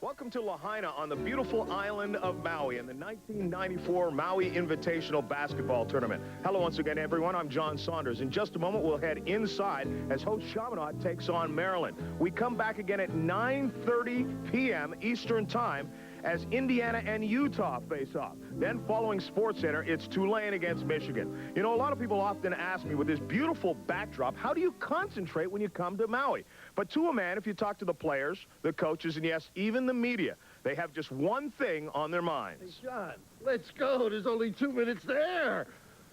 Welcome to Lahaina on the beautiful island of Maui in the 1994 Maui Invitational Basketball Tournament. Hello once again, everyone. I'm John Saunders. In just a moment, we'll head inside as host Chaminade takes on Maryland. We come back again at 9:30 p.m. Eastern Time as Indiana and Utah face off. Then following SportsCenter, it's Tulane against Michigan. You know, a lot of people often ask me, with this beautiful backdrop, how do you concentrate when you come to Maui? But to a man, if you talk to the players, the coaches, and yes, even the media, they have just one thing on their minds. Hey, John, let's go. There's only 2 minutes there.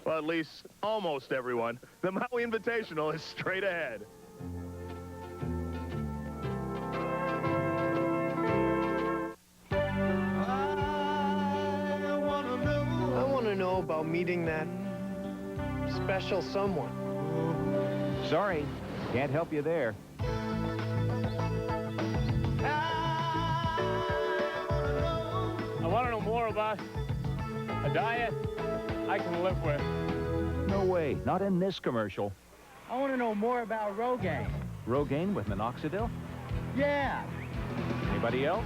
Well, at least almost everyone. The Maui Invitational is straight ahead. Know about meeting that special someone. Sorry, can't help you there. I want to know more about a diet I can live with. No way, not in this commercial. I want to know more about Rogaine. Rogaine with minoxidil? Yeah. Anybody else?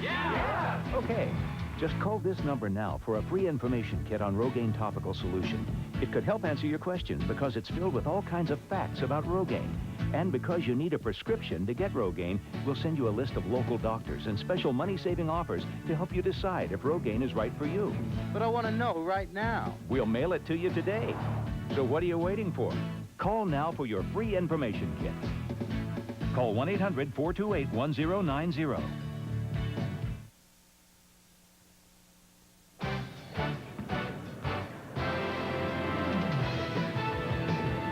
Yeah. Okay. Just call this number now for a free information kit on Rogaine Topical Solution. It could help answer your questions because it's filled with all kinds of facts about Rogaine. And because you need a prescription to get Rogaine, we'll send you a list of local doctors and special money-saving offers to help you decide if Rogaine is right for you. But I want to know right now. We'll mail it to you today. So what are you waiting for? Call now for your free information kit. Call 1-800-428-1090.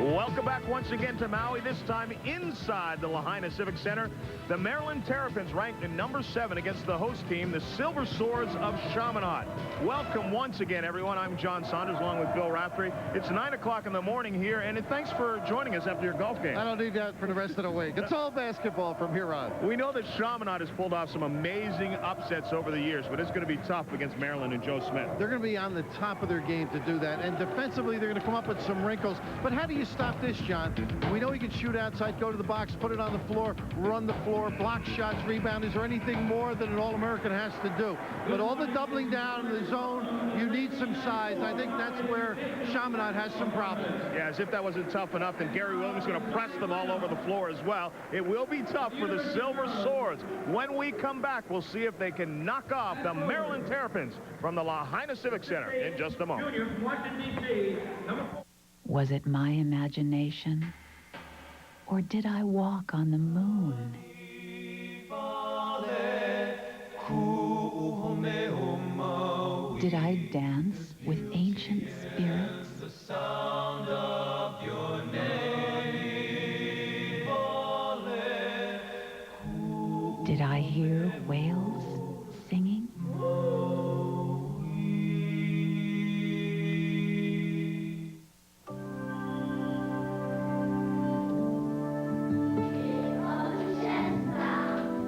Welcome back once again to Maui, this time inside the Lahaina Civic Center. The Maryland Terrapins ranked in number 7 against the host team, the Silver Swords of Chaminade. Welcome once again, everyone. I'm John Saunders, along with Bill Raftery. It's 9 o'clock in the morning here, and thanks for joining us after your golf game. I don't need that for the rest of the week. It's all basketball from here on. We know that Chaminade has pulled off some amazing upsets over the years, but it's going to be tough against Maryland and Joe Smith. They're going to be on the top of their game to do that, and defensively, they're going to come up with some wrinkles. But how do you stop this, John? We know he can shoot outside, go to the box, put it on the floor, run the floor, block shots, rebound. Is there anything more that an All-American has to do? But all the doubling down in the zone, you need some size. I think that's where Chaminade has some problems. Yeah, as if that wasn't tough enough, then Gary Williams is going to press them all over the floor as well. It will be tough for the Silver Swords. When we come back, we'll see if they can knock off the Maryland Terrapins from the Lahaina Civic Center in just a moment. Was it my imagination? Or did I walk on the moon? Did I dance with ancient spirits? Did I hear whales singing?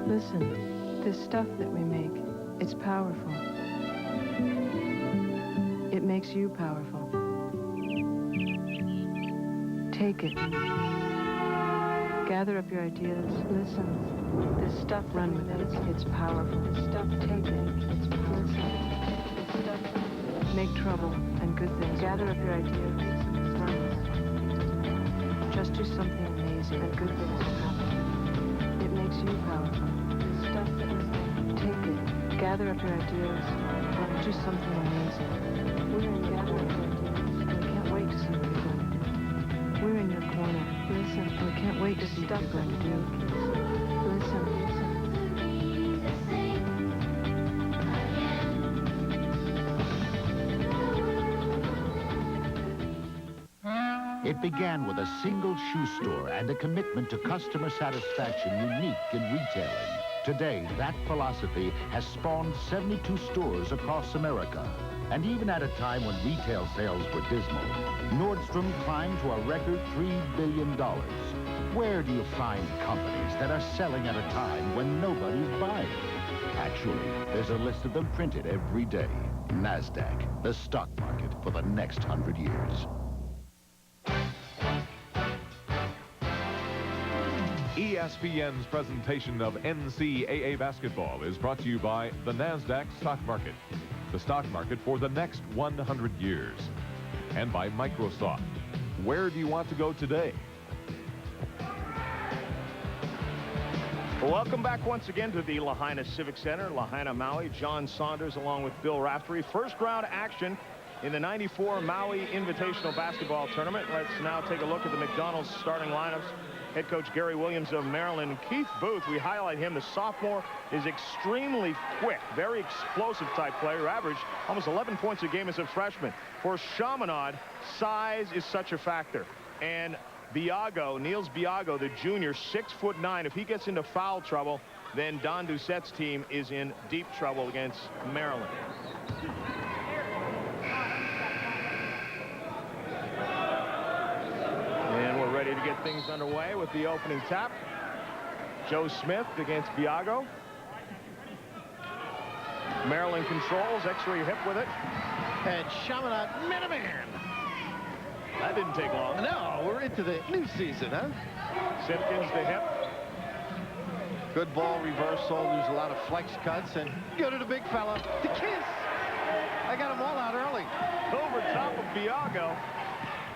Listen, this stuff that we make, it's powerful. It makes you powerful. Take it. Gather up your ideas. Listen, this stuff, run with it. It's powerful. This stuff, take it. It's powerful. This stuff, make trouble and good things. Gather up your ideas. Run with it. Just do something amazing and good things will happen. It makes you powerful. Stuff that is, take it, gather up your ideas, and do something amazing. We're in gather up your ideas, and we can't wait to see what you're going to do. We're in your corner. Listen, we can't wait to see what you're going to do. Listen, listen. It began with a single shoe store and a commitment to customer satisfaction unique in retailing. Today, that philosophy has spawned 72 stores across America. And even at a time when retail sales were dismal, Nordstrom climbed to a record $3 billion. Where do you find companies that are selling at a time when nobody's buying? Actually, there's a list of them printed every day. NASDAQ, the stock market for the next 100 years. ESPN's presentation of NCAA basketball is brought to you by the NASDAQ stock market, the stock market for the next 100 years, and by Microsoft. Where do you want to go today? Well, welcome back once again to the Lahaina Civic Center, Lahaina, Maui. John Saunders along with Bill Raftery. First round action in the '94 Maui Invitational Basketball Tournament. Let's now take a look at the McDonald's starting lineups. Head coach Gary Williams of Maryland. Keith Booth, we highlight him. The sophomore is extremely quick, very explosive type player. Averaged almost 11 points a game as a freshman. For Chaminade, size is such a factor. And Niels Biago, the junior, 6'9". If he gets into foul trouble, then Don Doucette's team is in deep trouble against Maryland. And we're ready to get things underway with the opening tap. Joe Smith against Biago. Maryland controls, X-ray hip with it. And Chaminade, Miniman. That didn't take long. No, we're into the new season, huh? Simpkins the hip. Good ball reversal. There's a lot of flex cuts. And go to the big fella. The kiss. I got them all out early. Over top of Biago,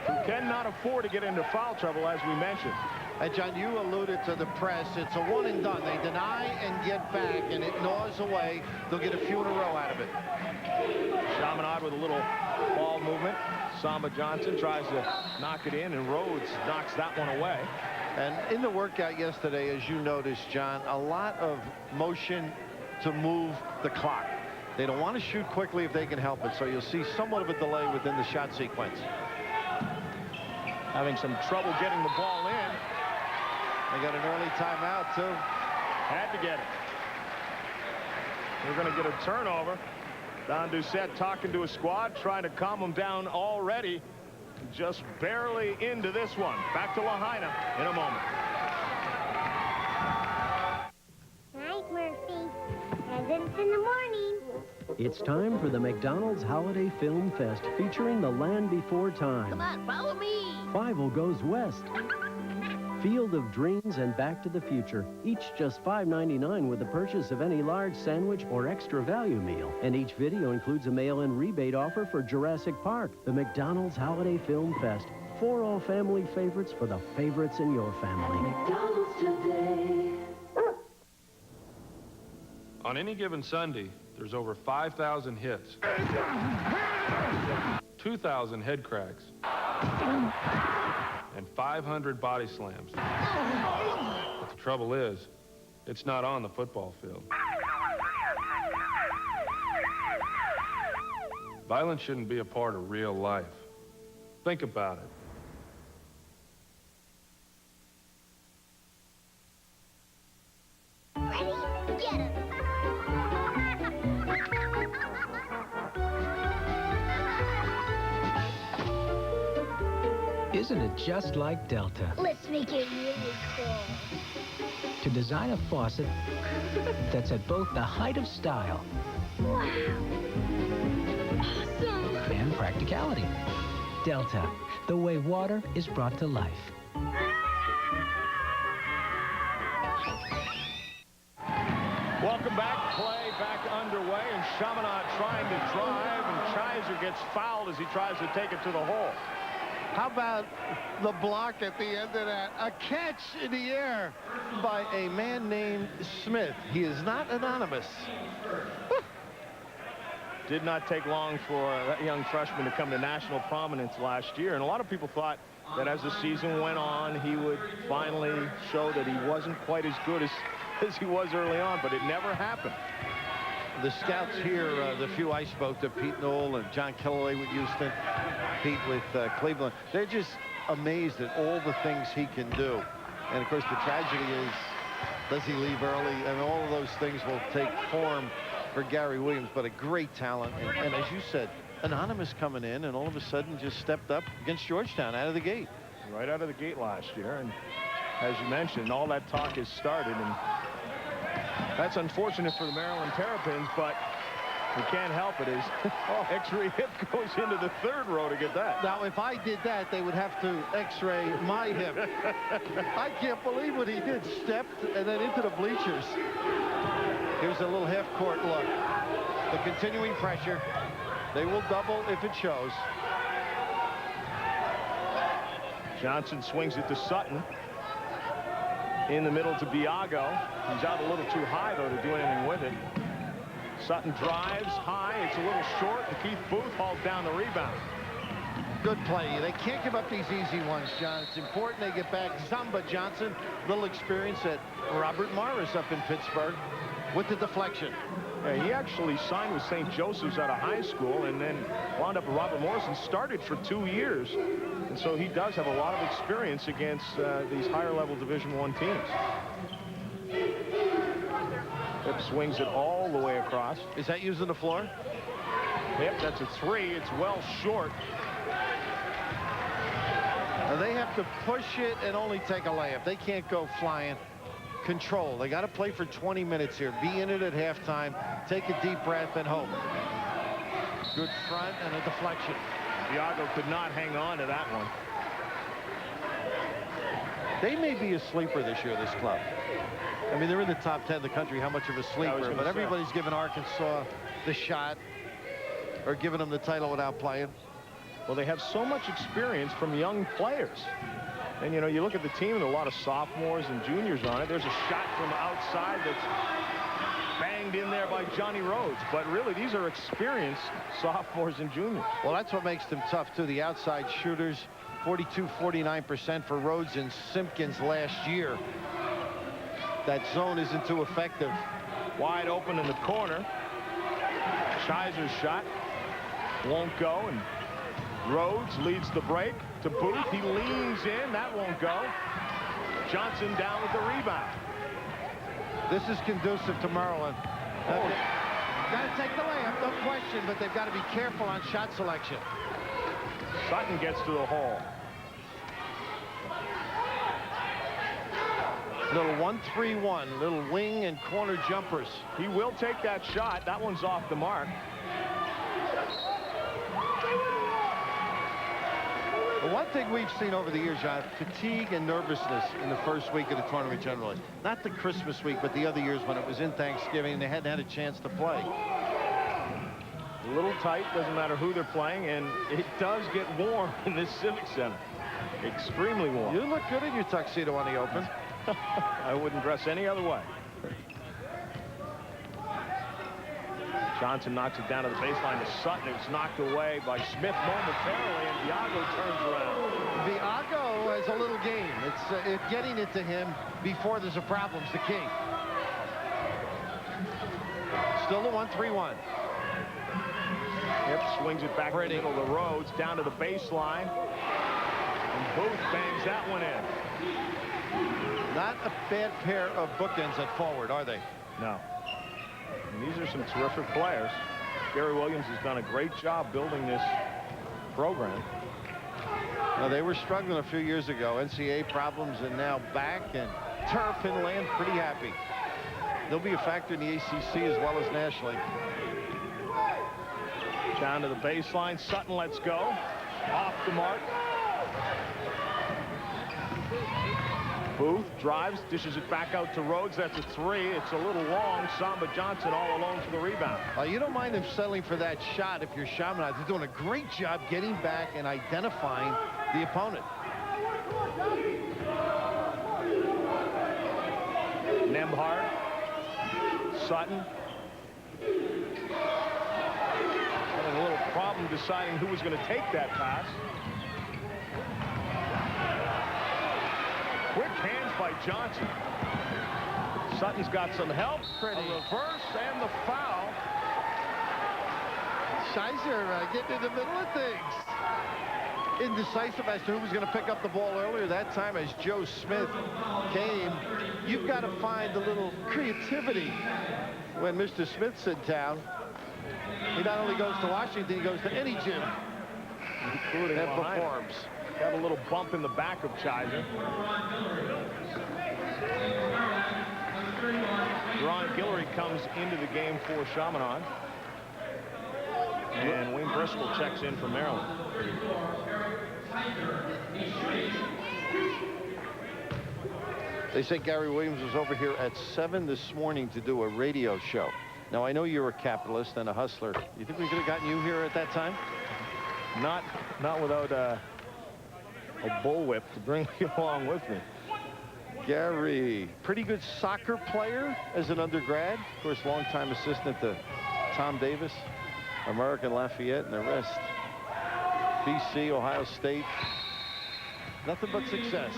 who cannot afford to get into foul trouble, as we mentioned. And John, you alluded to the press. It's a one and done. They deny and get back, and it gnaws away. They'll get a few in a row out of it. Chaminade with a little ball movement. Samba Johnson tries to knock it in, and Rhodes knocks that one away. And in the workout yesterday, as you noticed, John, a lot of motion to move the clock. They don't want to shoot quickly if they can help it, so you'll see somewhat of a delay within the shot sequence. Having some trouble getting the ball in. They got an early timeout, too. Had to get it. We're going to get a turnover. Don Doucette talking to his squad, trying to calm them down already. Just barely into this one. Back to Lahaina in a moment. Night, Murphy. Presents in the morning. It's time for the McDonald's Holiday Film Fest featuring The Land Before Time. Come on, follow me. Fievel Goes West. Field of Dreams and Back to the Future, each just $5.99 with the purchase of any large sandwich or extra value meal. And each video includes a mail-in rebate offer for Jurassic Park. The McDonald's Holiday Film Fest. 4 all-family favorites for the favorites in your family. McDonald's today. On any given Sunday, there's over 5,000 hits, 2,000 head cracks, and 500 body slams. But the trouble is, it's not on the football field. Violence shouldn't be a part of real life. Think about it. Ready? Get it. Isn't it just like Delta? Let's make it really cool. To design a faucet that's at both the height of style Wow. Awesome. and practicality. Delta, the way water is brought to life. Welcome back. Play back underway, and Chaminade trying to drive, and Chiser gets fouled as he tries to take it to the hole. How about the block at the end of that? A catch in the air by a man named Smith. He is not anonymous. Did not take long for that young freshman to come to national prominence last year, and a lot of people thought that as the season went on, he would finally show that he wasn't quite as good as he was early on, but it never happened. The scouts here, the few I spoke to, Pete Knoll and John Kellaway with Houston, Pete with Cleveland, they're just amazed at all the things he can do. And, of course, the tragedy is, does he leave early? And all of those things will take form for Gary Williams, but a great talent. And as you said, anonymous coming in, and all of a sudden just stepped up against Georgetown out of the gate. Right out of the gate last year. And as you mentioned, all that talk has started, and that's unfortunate for the Maryland Terrapins, but You can't help it. His X-ray hip goes into the third row to get that. Now, if I did that, they would have to X-ray my hip. I can't believe what he did. Stepped and then into the bleachers. Here's a little half-court look. The continuing pressure. They will double if it shows. Johnson swings it to Sutton. In the middle to Biago. He's out a little too high, though, to do anything with it. Sutton drives high. It's a little short, and Keith Booth hauls down the rebound. Good play. They can't give up these easy ones, John. It's important they get back. Zamba Johnson, little experience at Robert Morris up in Pittsburgh with the deflection. Yeah, he actually signed with St. Joseph's out of high school and then wound up at Robert Morris and started for 2 years. And so he does have a lot of experience against these higher-level Division I teams. Hip swings it all the way across. Is that using the floor? Yep, that's a 3. It's well short. Now they have to push it and only take a layup. They can't go flying. Control. They got to play for 20 minutes here. Be in it at halftime. Take a deep breath and hope. Good front and a deflection. Biago could not hang on to that one. They may be a sleeper this year, this club. I mean, they're in the top 10 of the country. How much of a sleeper? But everybody's giving Arkansas the shot or giving them the title without playing. Well, they have so much experience from young players. And, you know, you look at the team and a lot of sophomores and juniors on it. There's a shot from outside that's banged in there by Johnny Rhodes. But really, these are experienced sophomores and juniors. Well, that's what makes them tough, too. The outside shooters, 42-49% for Rhodes and Simpkins last year. That zone isn't too effective. Wide open in the corner. Scheiser's shot won't go, and Rhodes leads the break to Booth. He leans in. That won't go. Johnson down with the rebound. This is conducive to Maryland. Got to take the layup, no question, but they've got to be careful on shot selection. Sutton gets to the hole. Little 1-3-1, little wing and corner jumpers. He will take that shot. That one's off the mark. The one thing we've seen over the years, John, fatigue and nervousness in the first week of the tournament generally. Not the Christmas week, but the other years when it was in Thanksgiving and they hadn't had a chance to play. A little tight, doesn't matter who they're playing, and it does get warm in this Civic Center. Extremely warm. You look good in your tuxedo on the open. I wouldn't dress any other way. Johnson knocks it down to the baseline to Sutton. It's knocked away by Smith momentarily, and Biago turns around. Biago has a little game. It's getting it to him before there's a problem's the key. Still the 1-3-1. Hip swings it back in the middle of the Rhodes, down to the baseline. And Booth bangs that one in. Not a bad pair of bookends at forward, are they? No. And these are some terrific players. Gary Williams has done a great job building this program. Now, they were struggling a few years ago. NCAA problems, and now back, and turf inland, pretty happy. They'll be a factor in the ACC as well as nationally. Down to the baseline. Sutton lets go. Off the mark. Booth drives, dishes it back out to Rhodes. That's a 3. It's a little long. Samba Johnson all alone for the rebound. You don't mind them settling for that shot if you're Chaminade. They're doing a great job getting back and identifying the opponent. Nembhard. Sutton. Having a little problem deciding who was going to take that pass. Quick hands by Johnson. Sutton's got some help. A reverse and the foul. Scheiser getting in the middle of things. Indecisive as to who was going to pick up the ball earlier that time as Joe Smith came. You've got to find a little creativity when Mr. Smith's in town. He not only goes to Washington, he goes to any gym that performs. Got a little bump in the back of Scheiser. Ron Guillory comes into the game for Chaminade. And Wayne Bristol checks in for Maryland. They say Gary Williams was over here at 7 this morning to do a radio show. Now, I know you're a capitalist and a hustler. You think we could have gotten you here at that time? Not without a bullwhip to bring me along with me. Gary, pretty good soccer player as an undergrad. Of course, longtime assistant to Tom Davis, American Lafayette, and the rest. BC, Ohio State. Nothing but success.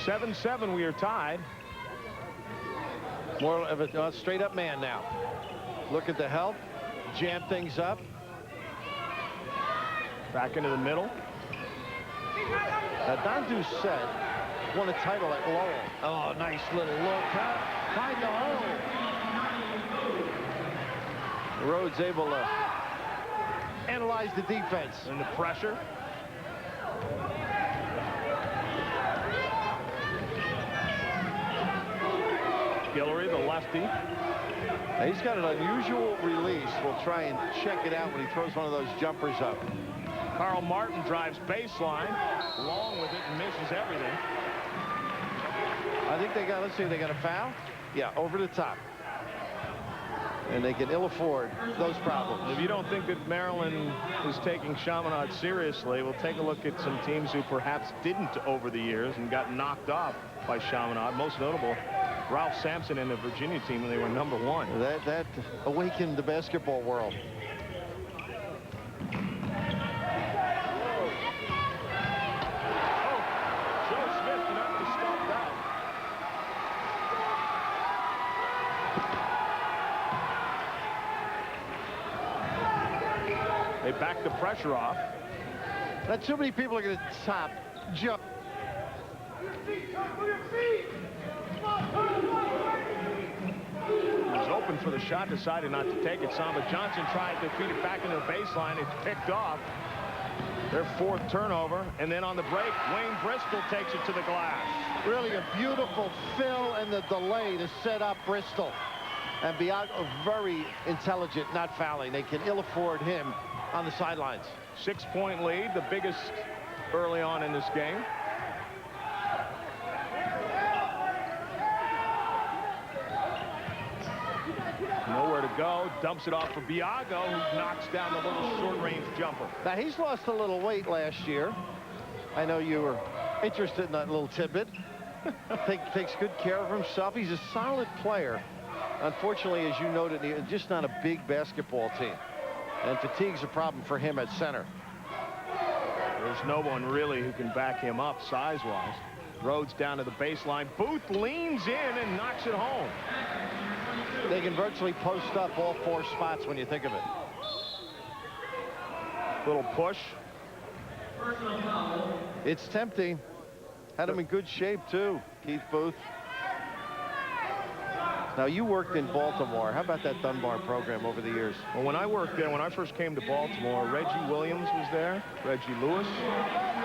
(7-7), we are tied. More of a straight up man now. Look at the help. Jam things up. Back into the middle. Now, Don Doucette won a title at Lowell. Oh, nice little look. Find the hole. Rhodes able to analyze the defense. And the pressure. Guillory, the lefty. Now, he's got an unusual release. We'll try and check it out when he throws one of those jumpers up. Carl Martin drives baseline, long with it and misses everything. I think they got, let's see, they got a foul? Yeah, over the top. And they can ill afford those problems. If you don't think that Maryland is taking Chaminade seriously, we'll take a look at some teams who perhaps didn't over the years and got knocked off by Chaminade. Most notable, Ralph Sampson and the Virginia team when they were #1. That awakened the basketball world. They back the pressure off. Not too many people are going to top jump. He was open for the shot, decided not to take it. Samba Johnson tried to feed it back into the baseline. It's picked off. Their 4th turnover. And then on the break, Wayne Bristol takes it to the glass. Really a beautiful fill and the delay to set up Bristol. And Biagio, very intelligent, not fouling. They can ill afford him on the sidelines. 6-point lead, the biggest early on in this game. Nowhere to go. Dumps it off for Biagio, who knocks down the little short-range jumper. Now, he's lost a little weight last year. I know you were interested in that little tidbit. Takes good care of himself. He's a solid player. Unfortunately, as you noted, he's just not a big basketball team. And fatigue's a problem for him at center. There's no one really who can back him up size-wise. Rhodes down to the baseline. Booth leans in and knocks it home. They can virtually post up all 4 spots when you think of it. Little push. It's tempting. Had him in good shape, too, Keith Booth. Now, you worked in Baltimore. How about that Dunbar program over the years? Well, when I worked there, when I first came to Baltimore, Reggie Williams was there, Reggie Lewis,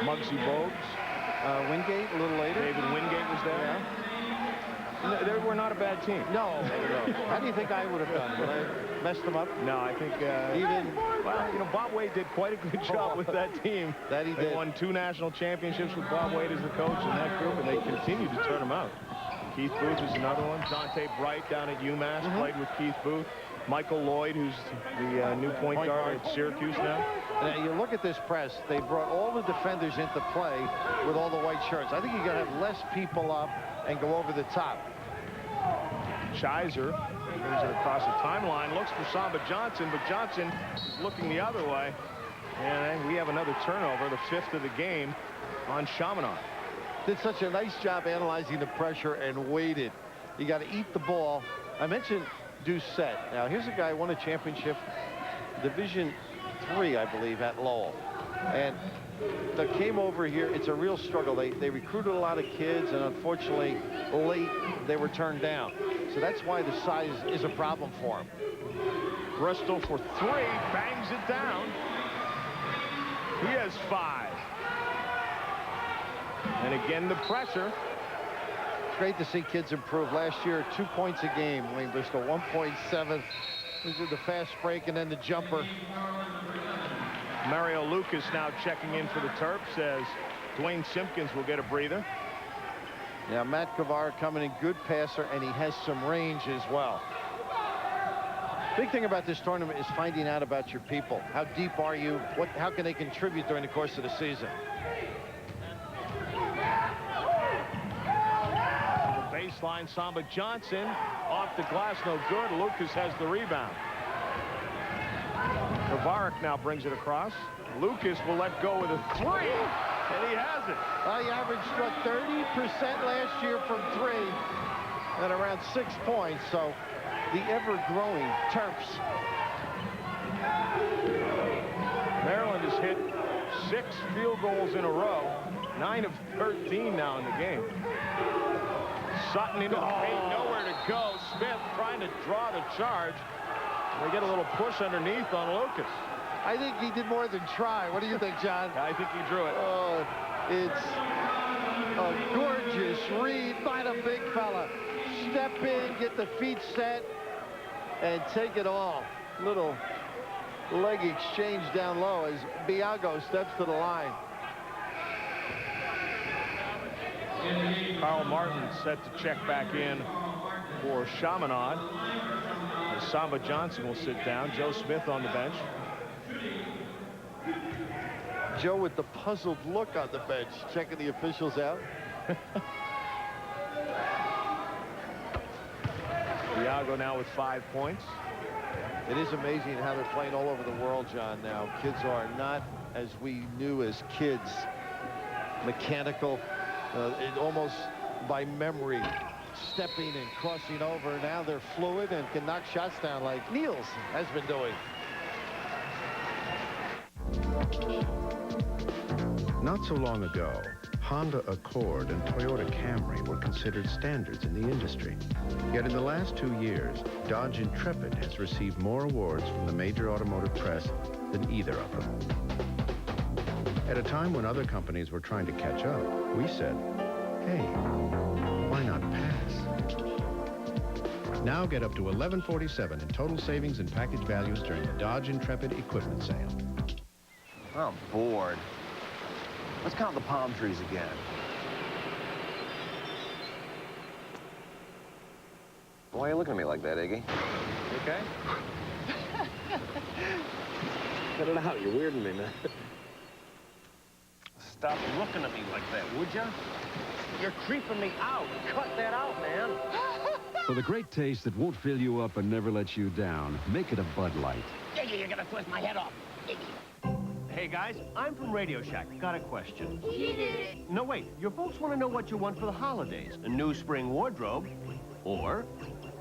Muggsy Bogues. Wingate a little later. David Wingate was there. Yeah. They were not a bad team. No. How do you think I would have done? Would I messed them up? No, I think well, you know, Bob Wade did quite a good job with that team. That he did. They won 2 national championships with Bob Wade as the coach in that group, and they continued to turn them out. Keith Booth is another one. Dante Bright down at UMass played with Keith Booth. Michael Lloyd, who's the new point guard at Syracuse now. Now, you look at this press. They brought all the defenders into play with all the white shirts. I think you got to have less people up and go over the top. Shizer brings it across the timeline, looks for Samba Johnson, but Johnson is looking the other way. And we have another turnover, the 5th of the game on Chaminade. Did such a nice job analyzing the pressure and waited. You got to eat the ball. I mentioned Doucette. Now, here's a guy who won a championship, Division III, I believe, at Lowell. And they came over here. It's a real struggle. They recruited a lot of kids, and unfortunately, late, they were turned down. So that's why the size is a problem for him. Bristol for 3, bangs it down. He has 5. And again, the pressure. It's great to see kids improve. Last year, 2 points a game. Wayne Bristol, 1.7. This is the fast break and then the jumper. Mario Lucas now checking in for the Terps as Dwayne Simpkins will get a breather. Yeah, Matt Kavar coming in, good passer, and he has some range as well. Big thing about this tournament is finding out about your people. How deep are you? How can they contribute during the course of the season? The baseline, Samba Johnson off the glass, no good. Lucas has the rebound. Kavarik now brings it across. Lucas will let go with a 3, and he has it. He averaged, what, 30% last year from 3 and around 6 points. So the ever-growing Terps. Maryland has hit 6 field goals in a row, 9 of 13 now in the game. Sutton into the paint, nowhere to go. Smith trying to draw the charge. They get a little push underneath on Lucas. I think he did more than try. What do you think, John? I think he drew it. Oh, it's a gorgeous read by the big fella. Step in, get the feet set, and take it all. Little leg exchange down low as Biago steps to the line. Carl Martin set to check back in for Chaminade. Samba Johnson will sit down. Joe Smith on the bench. Joe with the puzzled look on the bench, checking the officials out. Biago now with 5 points. It is amazing how they're playing all over the world, John, now. Kids are not, as we knew as kids, mechanical, almost by memory, stepping and crossing over. Now they're fluid and can knock shots down like Niels has been doing. Not so long ago, Honda Accord and Toyota Camry were considered standards in the industry. Yet in the last 2 years, Dodge Intrepid has received more awards from the major automotive press than either of them. At a time when other companies were trying to catch up, we said, hey, why not pass? Now get up to $1147 in total savings and package values during the Dodge Intrepid equipment sale. I'm bored. Let's count the palm trees again. Why are you looking at me like that, Iggy? You okay? Cut it out. You're weirding me, man. Stop looking at me like that, would ya? You're creeping me out. Cut that out, man. For the great taste that won't fill you up and never lets you down, make it a Bud Light. Iggy, you're gonna twist my head off. Iggy. Hey, guys, I'm from Radio Shack. Got a question. He did it. No, wait. Your folks want to know what you want for the holidays. A new spring wardrobe or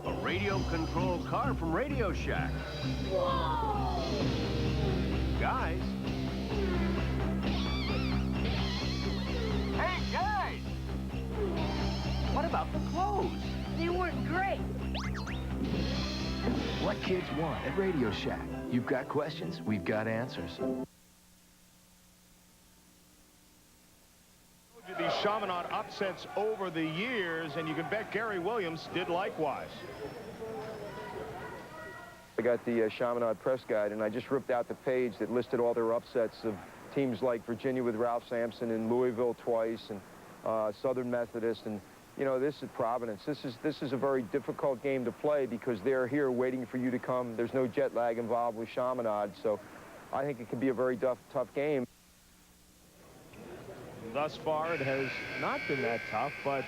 a radio-controlled car from Radio Shack. Whoa! Guys. Hey, guys! What about the clothes? They weren't great. What kids want at Radio Shack. You've got questions, we've got answers. These Chaminade upsets over the years, and you can bet Gary Williams did likewise. I got the Chaminade press guide, and I just ripped out the page that listed all their upsets of teams like Virginia with Ralph Sampson and Louisville twice, and Southern Methodist, and you know, this is Providence. This is a very difficult game to play because they're here waiting for you to come. There's no jet lag involved with Chaminade, so I think it can be a very tough game. Thus far, it has not been that tough, but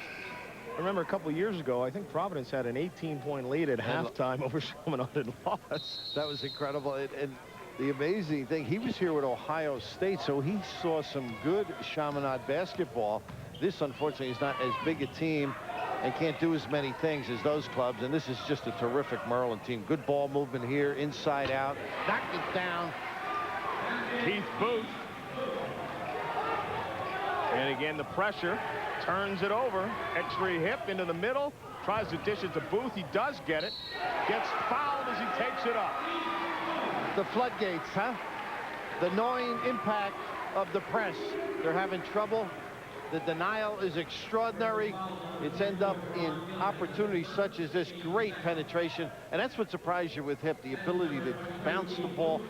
I remember a couple of years ago, I think Providence had an 18-point lead at halftime over Chaminade and lost. That was incredible. And the amazing thing, he was here with Ohio State, so he saw some good Chaminade basketball. This, unfortunately, is not as big a team and can't do as many things as those clubs, and this is just a terrific Maryland team. Good ball movement here, inside out. Knocked it down. Keith Booth. And again, the pressure turns it over. Extra hip into the middle. Tries to dish it to Booth. He does get it. Gets fouled as he takes it up. The floodgates, huh? The gnawing impact of the press. They're having trouble. The denial is extraordinary. It's end up in opportunities such as this. Great penetration. And that's what surprised you with Hip, the ability to bounce the ball.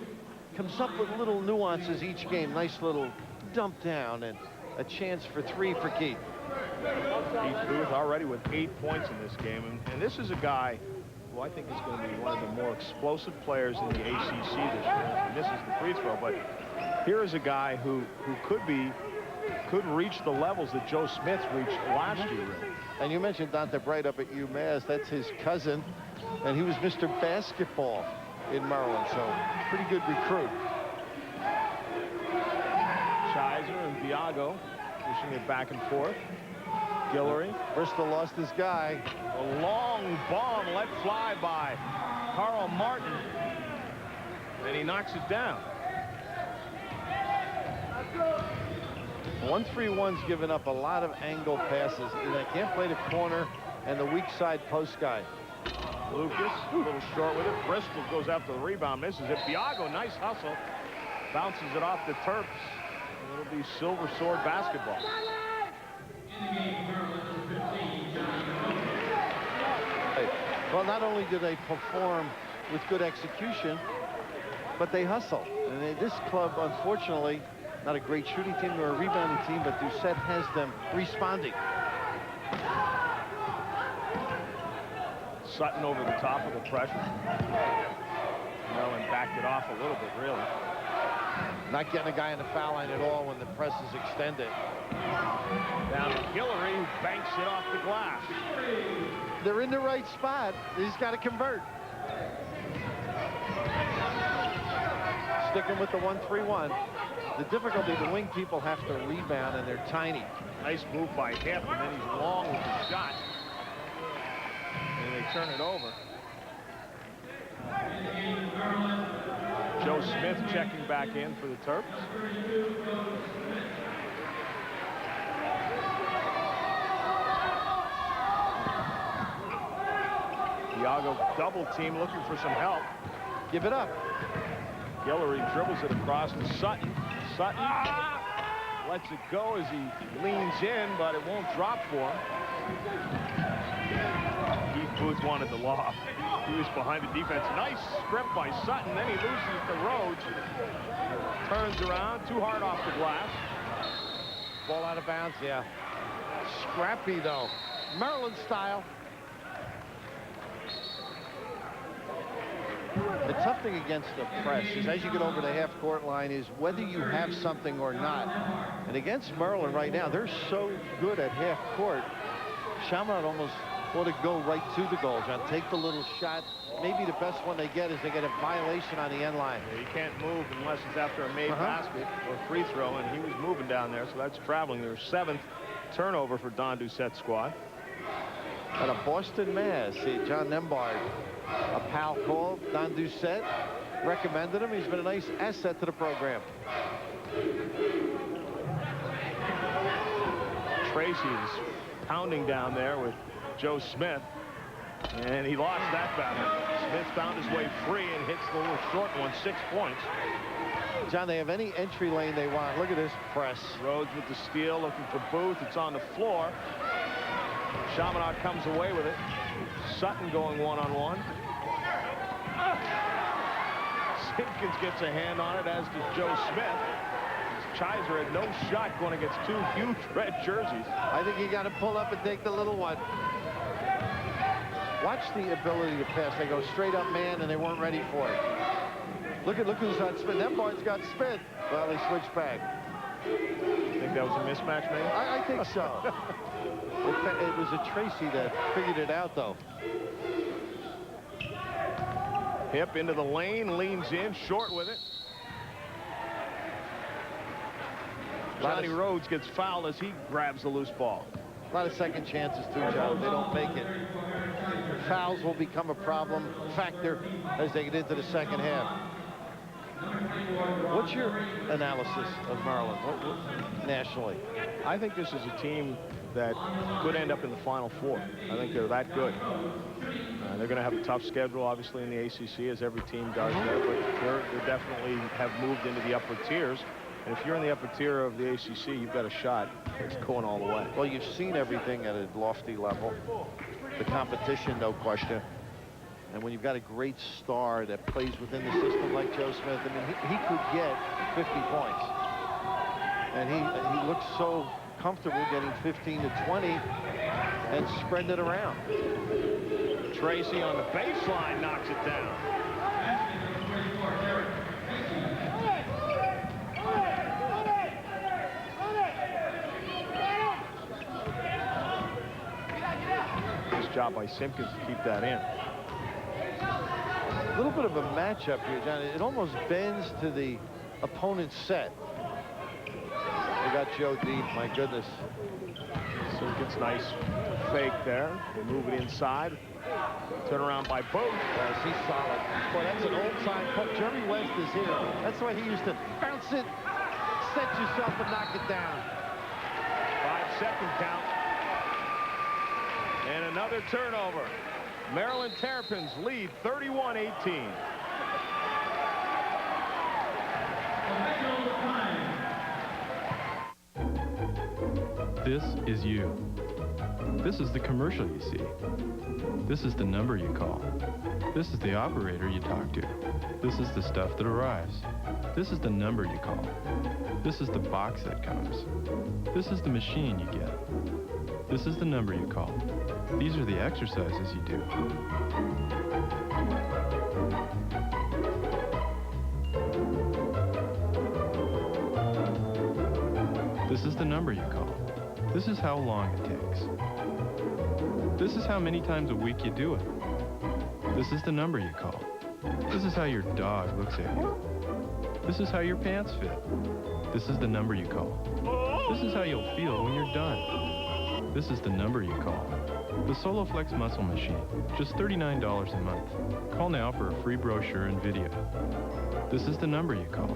Comes up with little nuances each game. Nice little dump down and a chance for 3 for Keith. Keith Booth already with 8 points in this game. And this is a guy who I think is going to be one of the more explosive players in the ACC this year. He misses the free throw, but here is a guy who could reach the levels that Joe Smith reached last year. And you mentioned Dante Bright up at UMass. That's his cousin, and he was Mr. Basketball in Maryland, so pretty good recruit. Chiser and Biago pushing it back and forth. Guillory. Bristol lost his guy. A long bomb let fly by Carl Martin, and he knocks it down. 1-3-1's given up a lot of angle passes, and they can't play the corner and the weak side post guy. Lucas, a little short with it. Bristol goes after the rebound, misses it. Biago, nice hustle. Bounces it off the Terps. And it'll be Silver Sword basketball. Well, not only do they perform with good execution, but they hustle. And this club, unfortunately, not a great shooting team or a rebounding team, but Doucette has them responding. Sutton over the top of the pressure. And backed it off a little bit, really. Not getting a guy in the foul line at all when the press is extended. Down to Guillory, who banks it off the glass. They're in the right spot. They just got to convert. Sticking with the 1-3-1. The difficulty, the wing people have to rebound, and they're tiny. Nice move by Hip, and then he's long with the shot. And they turn it over. Joe Smith checking back in for the Terps. Biago double team, looking for some help. Give it up. Guillory dribbles it across to Sutton. Sutton lets it go as he leans in, but it won't drop for him. Keith Booth wanted the lob. He was behind the defense. Nice script by Sutton. Then he loses to Rhodes. Turns around, too hard off the glass. Ball out of bounds, yeah. Scrappy, though. Maryland style. The tough thing against the press is as you get over the half-court line is whether you have something or not. And against Maryland right now, they're so good at half-court. Chaminade almost ought to go right to the goal, John. Take the little shot. Maybe the best one they get is they get a violation on the end line. Yeah, you can't move unless it's after a made basket or free throw, and he was moving down there, so that's traveling. Their 7th turnover for Don Doucette's squad. Out of Boston, Mass, see John Nembard. A pal called Don Doucette, recommended him. He's been a nice asset to the program. Tracy is pounding down there with Joe Smith, and he lost that battle. Smith found his way free and hits the little short one, 6 points. John, they have any entry lane they want. Look at this press. Rhodes with the steal, looking for Booth. It's on the floor. Chaminade comes away with it. Sutton going one-on-one. Simpkins gets a hand on it, as does Joe Smith. Chiser had no shot going against 2 huge red jerseys. I think you got to pull up and take the little one. Watch the ability to pass. They go straight up man, and they weren't ready for it. Look who's on spin. Nembard's got spin. Well, they switched back. Think that was a mismatch, maybe? I think so. It was a Tracy that figured it out, though. Hip into the lane, leans in, short with it. Johnny Rhodes gets fouled as he grabs the loose ball. A lot of second chances, too, John. They don't make it. Fouls will become a problem factor as they get into the second half. What's your analysis of Maryland nationally? I think this is a team that could end up in the Final Four. I think they're that good. They're going to have a tough schedule, obviously, in the ACC, as every team does there, but they definitely have moved into the upper tiers. And if you're in the upper tier of the ACC, you've got a shot. It's going all the way. Well, you've seen everything at a lofty level. The competition, no question. And when you've got a great star that plays within the system like Joe Smith, I mean, he could get 50 points. And he looks so comfortable getting 15 to 20 and spreading it around. Tracy on the baseline knocks it down. Nice job by Simpkins to keep that in. A little bit of a matchup here, John. It almost bends to the opponent's set. They got Joe deep, my goodness. Simpkins, nice fake there. They move it inside. Turn around by Booth. Yes, he's solid. Boy, that's an old-time puck. Jeremy West is here. That's why he used to bounce it, set yourself, and knock it down. 5-second count. And another turnover. Maryland Terrapins lead 31-18. This is you. This is the commercial you see. This is the number you call. This is the operator you talk to. This is the stuff that arrives. This is the number you call. This is the box that comes. This is the machine you get. This is the number you call. These are the exercises you do. This is the number you call. This is how long it takes. This is how many times a week you do it. This is the number you call. This is how your dog looks at you. This is how your pants fit. This is the number you call. This is how you'll feel when you're done. This is the number you call. The SoloFlex Muscle Machine, just $39 a month. Call now for a free brochure and video. This is the number you call.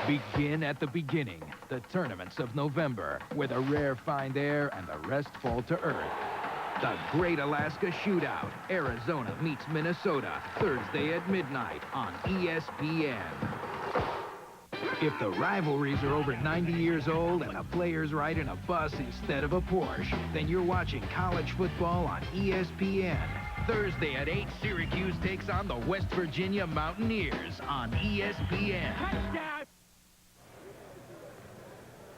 Begin at the beginning, the tournaments of November, where the rare find air and the rest fall to earth. The Great Alaska Shootout, Arizona meets Minnesota, Thursday at midnight on ESPN. If the rivalries are over 90 years old and the players ride in a bus instead of a Porsche, then you're watching college football on ESPN. Thursday at 8, Syracuse takes on the West Virginia Mountaineers on ESPN.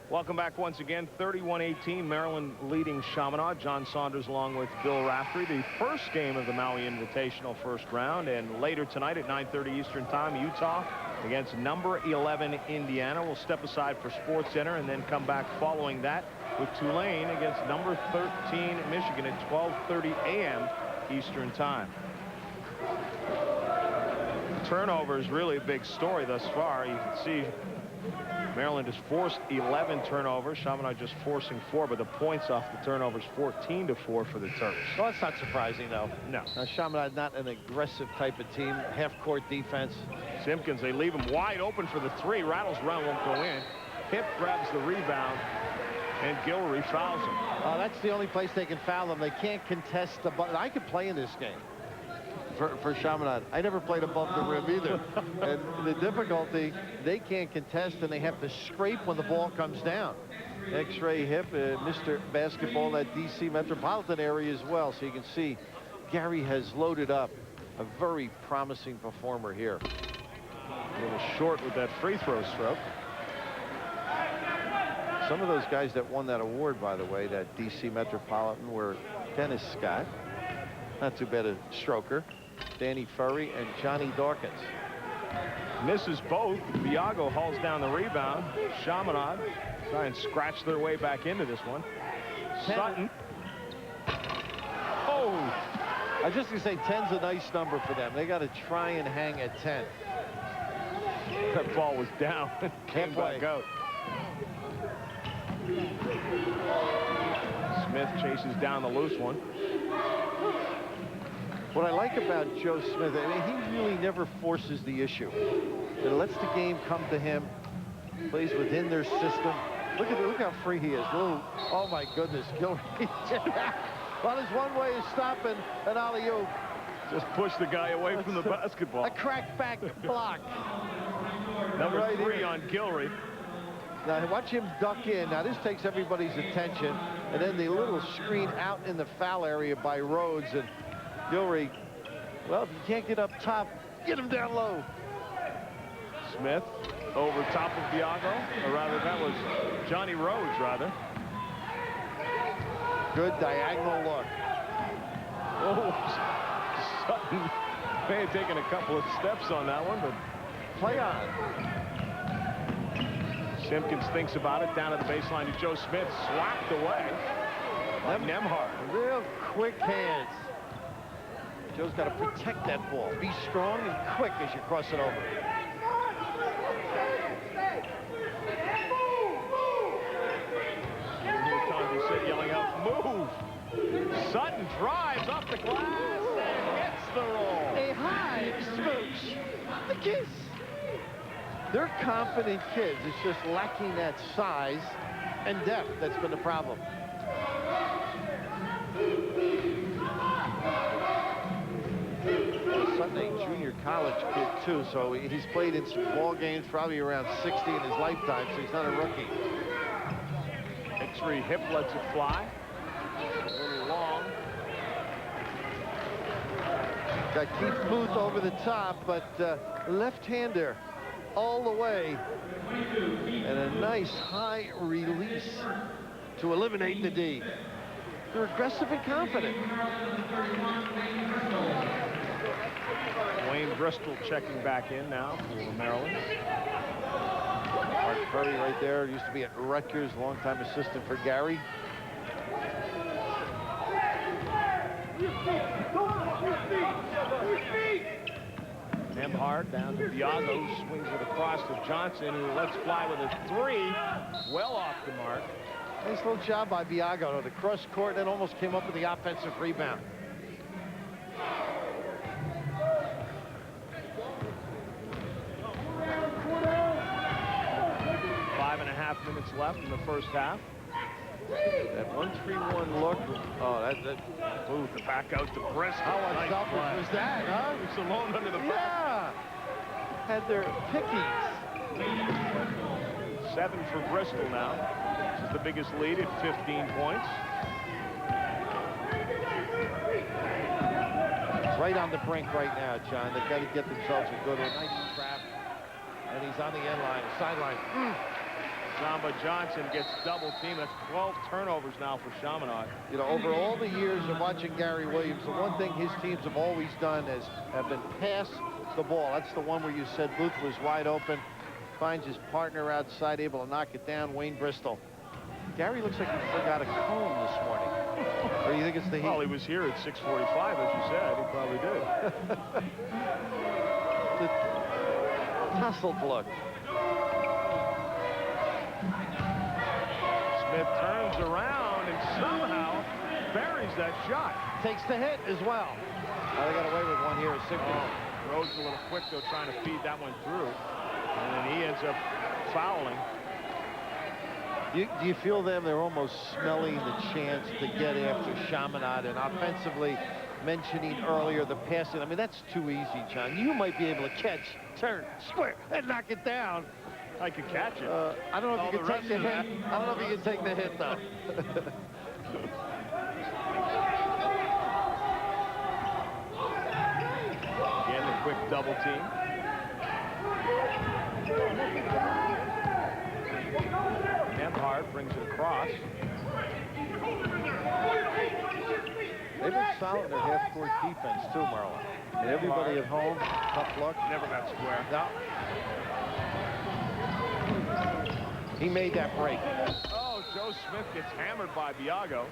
Welcome back once again. 31-18, Maryland leading Chaminade. John Saunders along with Bill Raftery. The first game of the Maui Invitational first round. And later tonight at 9:30 Eastern Time, Utah against number 11 Indiana. We'll step aside for SportsCenter and then come back following that with Tulane against number 13 Michigan at 12:30 a.m. Eastern Time. Turnover is really a big story thus far. You can see Maryland has forced 11 turnovers. Chaminade just forcing 4, but the points off the turnovers 14-4 for the Terps. Well, that's not surprising, though. No. Chaminade not an aggressive type of team. Half-court defense. Simpkins, they leave him wide open for the 3. Rattles around, won't go in. Hip grabs the rebound, and Guillory fouls him. That's the only place they can foul them. They can't contest the ball. I could play in this game. For Chaminade. I never played above the rim either. And the difficulty, they can't contest and they have to scrape when the ball comes down. X-ray hip, Mr. Basketball, that DC metropolitan area as well. So you can see Gary has loaded up a very promising performer here. A little short with that free throw stroke. Some of those guys that won that award, by the way, that DC metropolitan, were Dennis Scott, not too bad a stroker, Danny Furry, and Johnny Dawkins. Misses both. Biago hauls down the rebound. Chaminade try and scratch their way back into this one. Sutton. Oh! I was just going to say 10's a nice number for them. They got to try and hang at 10. That ball was down. Came back out. Smith chases down the loose one. What I like about Joe Smith, I mean, he really never forces the issue. He lets the game come to him, plays within their system. Look how free he is. Oh my goodness, Gilroy. Well, there's one way of stopping an alley-oop. Just push the guy away from the basketball. A crack-back block. Number Right 3 here. on Gilry. Now, watch him duck in. Now, this takes everybody's attention. And then the little screen out in the foul area by Rhodes. And Gilry, well, if you can't get up top, get him down low. Smith over top of Biago. Or rather, that was Johnny Rhodes, rather. Good diagonal look. Oh, Sutton may have taken a couple of steps on that one, but play on. Simpkins thinks about it, down to the baseline to Joe Smith, swapped away by Nembhard. Real quick hands. Joe's got to protect that ball. Be strong and quick as you cross it over. You hear Tom Doucette yelling out, move! Sutton drives up the glass and gets the roll. A high smooch. The kiss. They're confident kids. It's just lacking that size and depth that's been the problem. Sutton, a junior college kid, too, so he's played in some ball games, probably around 60 in his lifetime, so he's not a rookie. X3 hip lets it fly. A little long. Got Keith Booth over the top, but left-hander all the way. And a nice high release to eliminate the D. They're aggressive and confident. Wayne Bristol checking back in now for Maryland. Mark Curry right there. Used to be at Rutgers, longtime assistant for Gary. Nembhard down to Biago, swings it across to Johnson, who lets fly with a 3, well off the mark. Nice little job by Biago to cross court and almost came up with the offensive rebound. Five and a half minutes left in the first half. That 1-3-1 look. Oh, that Booth back out to Bristol. How unselfish was that, huh? He's alone under the basket. Yeah. Had their pickings. 7 for Bristol now. This is the biggest lead at 15 points. Right on the brink right now, John. They've got to get themselves a good one. Nice trap. And he's on the end line, sideline. Jamba Johnson gets double teamed. That's 12 turnovers now for Chaminade. You know, over all the years of watching Gary Williams, the one thing his teams have always done is have been pass the ball. That's the one where you said Booth was wide open. Finds his partner outside, able to knock it down, Wayne Bristol. Gary looks like he forgot a comb this morning. Or do you think it's the heat? Well, he was here at 6:45, as you said. He probably did. The tussled look. Smith turns around and somehow buries that shot. Takes the hit as well. Oh, they got away with one here. Rhodes a little quick, though, trying to feed that one through. And then he ends up fouling. Do you feel them? They're almost smelling the chance to get after Chaminade. And offensively, mentioning earlier the passing. I mean, that's too easy, John. You might be able to catch, turn, square, and knock it down. I could catch it. I don't know if you can take the hit. I don't know if you can take the hit, though. Again, the quick double team. Nembhard brings it across. They've been solid in their half-court defense, too, Marlon. And everybody at home, tough luck. Never got square. No. He made that break. Oh, Joe Smith gets hammered by Biago.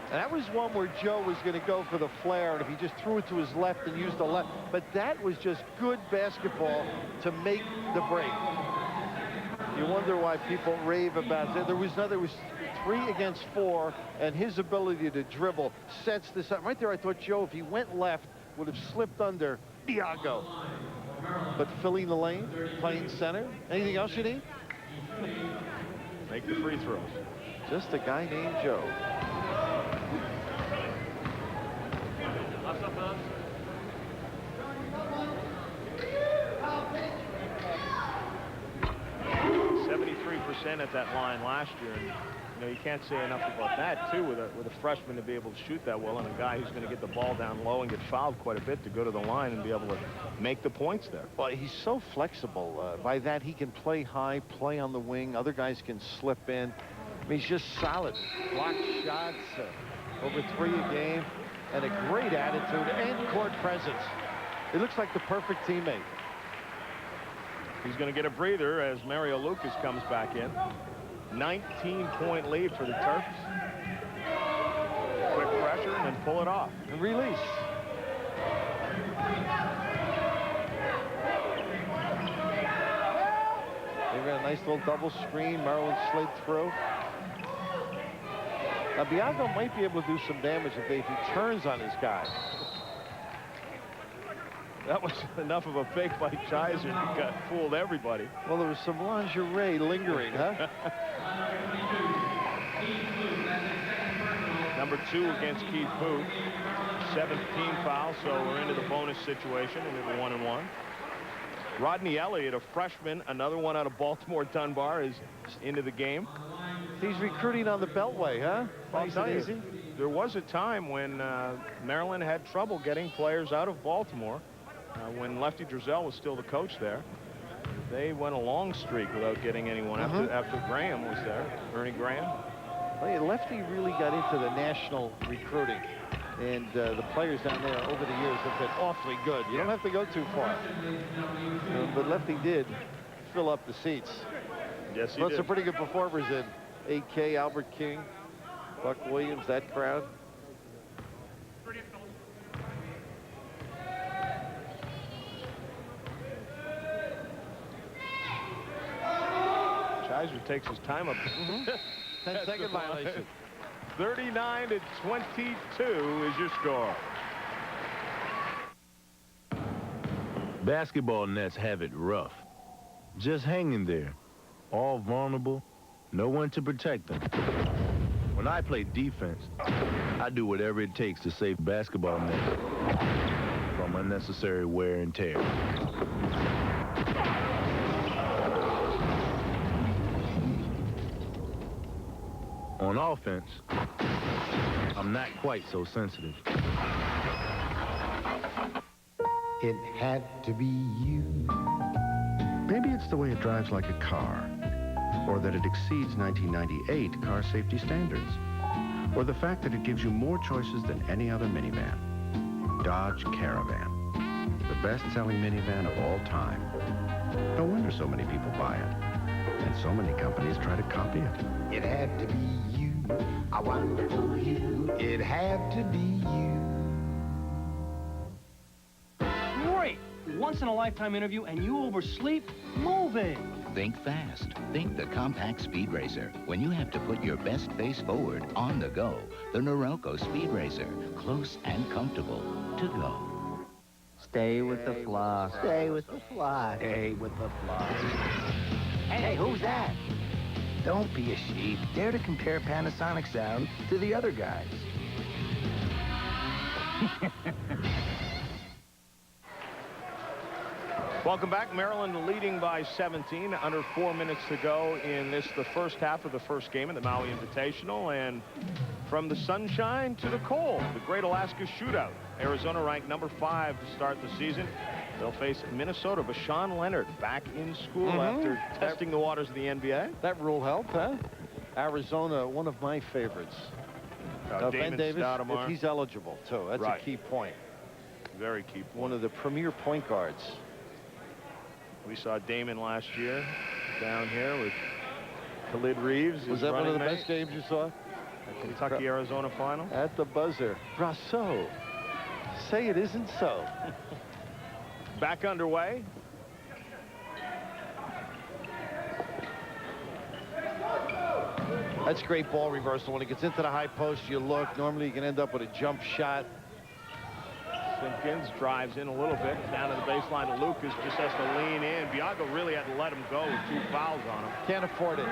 And that was one where Joe was going to go for the flare, and if he just threw it to his left and used the left. But that was just good basketball to make the break. You wonder why people rave about it. There was 3 against 4, and his ability to dribble sets this up. Right there, I thought Joe, if he went left, would have slipped under Biago. But filling the lane, playing center. Anything else you need? Make the free throws. Just a guy named Joe. 10 at that line last year. And, you know, you can't say enough about that, too, with a freshman to be able to shoot that well and a guy who's going to get the ball down low and get fouled quite a bit to go to the line and be able to make the points there. Well, he's so flexible. By that, he can play high, play on the wing. Other guys can slip in. I mean, he's just solid. Block shots, over 3 a game, and a great attitude and court presence. He looks like the perfect teammate. He's going to get a breather as Mario Lucas comes back in. 19-point lead for the Terps. Quick pressure and then pull it off. And release. They got a nice little double screen. Maryland slid through. Now, Biago might be able to do some damage if he turns on his guy. That was enough of a fake by Chiser. He got fooled everybody. Well, there was some lingerie lingering, huh? Number 2 against Keith Booth. 17 fouls, so we're into the bonus situation, and we have a 1-and-1. Rodney Elliott, a freshman, another one out of Baltimore Dunbar, is into the game. He's recruiting on the Beltway, huh? Nice and easy. There was a time when Maryland had trouble getting players out of Baltimore. When Lefty Drizel was still the coach there, they went a long streak without getting anyone after Graham was there, Ernie Graham. Well, Lefty really got into the national recruiting, and the players down there over the years have been awfully good. You don't have to go too far. But Lefty did fill up the seats. Yes, he did. did. Some pretty good performers in AK, Albert King, Buck Williams, that crowd. Chiser takes his time up. 10-second violation. 39-22 is your score. Basketball nets have it rough. Just hanging there, all vulnerable, no one to protect them. When I play defense, I do whatever it takes to save basketball nets from unnecessary wear and tear. On offense, I'm not quite so sensitive. It had to be you. Maybe it's the way it drives like a car, or that it exceeds 1998 car safety standards, or the fact that it gives you more choices than any other minivan. Dodge Caravan, the best-selling minivan of all time. No wonder so many people buy it, and so many companies try to copy it. It had to be you, a wonderful you. It had to be you. Great! Once-in-a-lifetime interview and you oversleep? Move it! Think fast. Think the compact Speed Racer. When you have to put your best face forward on the go, the Norelco Speed Racer. Close and comfortable to go. Stay with the flock. Stay with the flock. Stay with the flock. Hey, who's that? Don't be a sheep. Dare to compare Panasonic sound to the other guys. Welcome back. Maryland leading by 17. Under 4 minutes to go in the first half of the first game in the Maui Invitational. And from the sunshine to the cold, the Great Alaska Shootout. Arizona ranked number 5 to start the season. They'll face Minnesota. Bashan Leonard back in school after testing the waters of the NBA. That rule helped, huh? Arizona, one of my favorites. Ben Davis, if he's eligible, too. That's a key point. Very key point. One of the premier point guards. We saw Damon last year down here with Khalid Reeves. Was that one of the best games you saw? Kentucky-Arizona final. At the buzzer. Brasso. Say it isn't so. Back underway. That's great ball reversal. When it gets into the high post, you look. Normally, you can end up with a jump shot. Simpkins drives in a little bit down to the baseline to Lucas. Just has to lean in. Biago really had to let him go with 2 fouls on him. Can't afford it.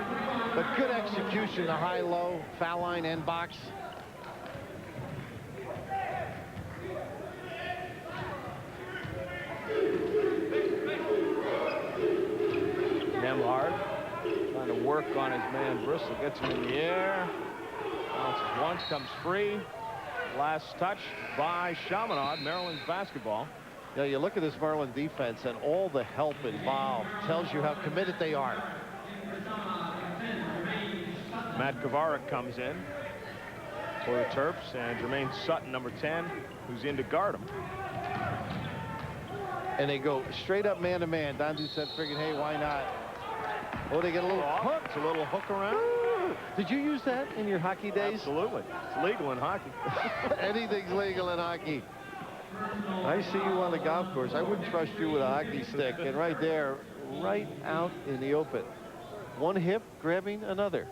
But good execution, the high-low, foul line, end box. Nemhard Trying to work on his man Bristol. Gets him in the air. Bounces once, comes free. Last touch by Chaminade, Maryland's basketball. Yeah, you look at this Maryland defense and all the help involved tells you how committed they are. Matt Kovarik comes in for the Terps, and Jermaine Sutton, number 10, who's in to guard him. And they go straight up man-to-man. Dondu said, friggin', hey, why not? Oh, they get a little hook. It's a little hook around. Did you use that in your hockey days? Absolutely. It's legal in hockey. Anything's legal in hockey. I see you on the golf course. I wouldn't trust you with a hockey stick. And right there, right out in the open. One hip grabbing another.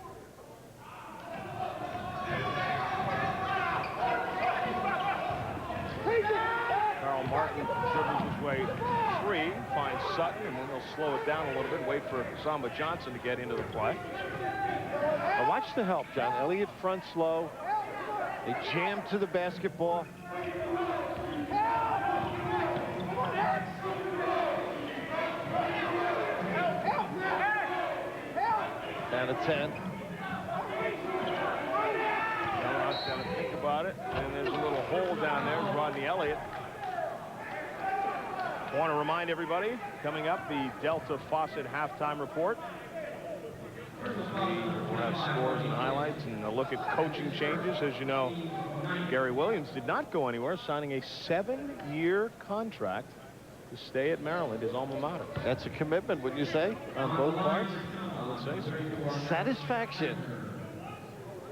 Carl Martin dribbles his way free, finds Sutton, and then they'll slow it down a little bit, wait for Samba Johnson to get into the play. Now watch the help, John. Elliott front slow. They jam to the basketball. Down to 10. Chaminade's got to think about it, and there's a little hole down there. Rodney Elliott. I want to remind everybody, coming up, the Delta Faucet halftime report. We'll have scores and highlights and a look at coaching changes. As you know, Gary Williams did not go anywhere, signing a 7-year contract to stay at Maryland, his alma mater. That's a commitment, wouldn't you say, on both parts? I would say so. Satisfaction.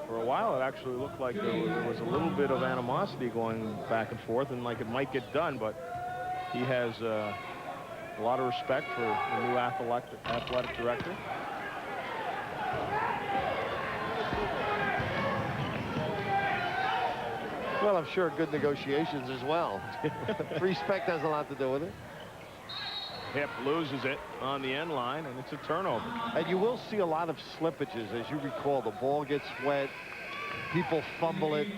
For a while, it actually looked like there was a little bit of animosity going back and forth, and like it might get done, but he has a lot of respect for the new athletic director. Well, I'm sure good negotiations as well. Respect has a lot to do with it. Hip loses it on the end line, and it's a turnover. And you will see a lot of slippages. As you recall, the ball gets wet. People fumble it.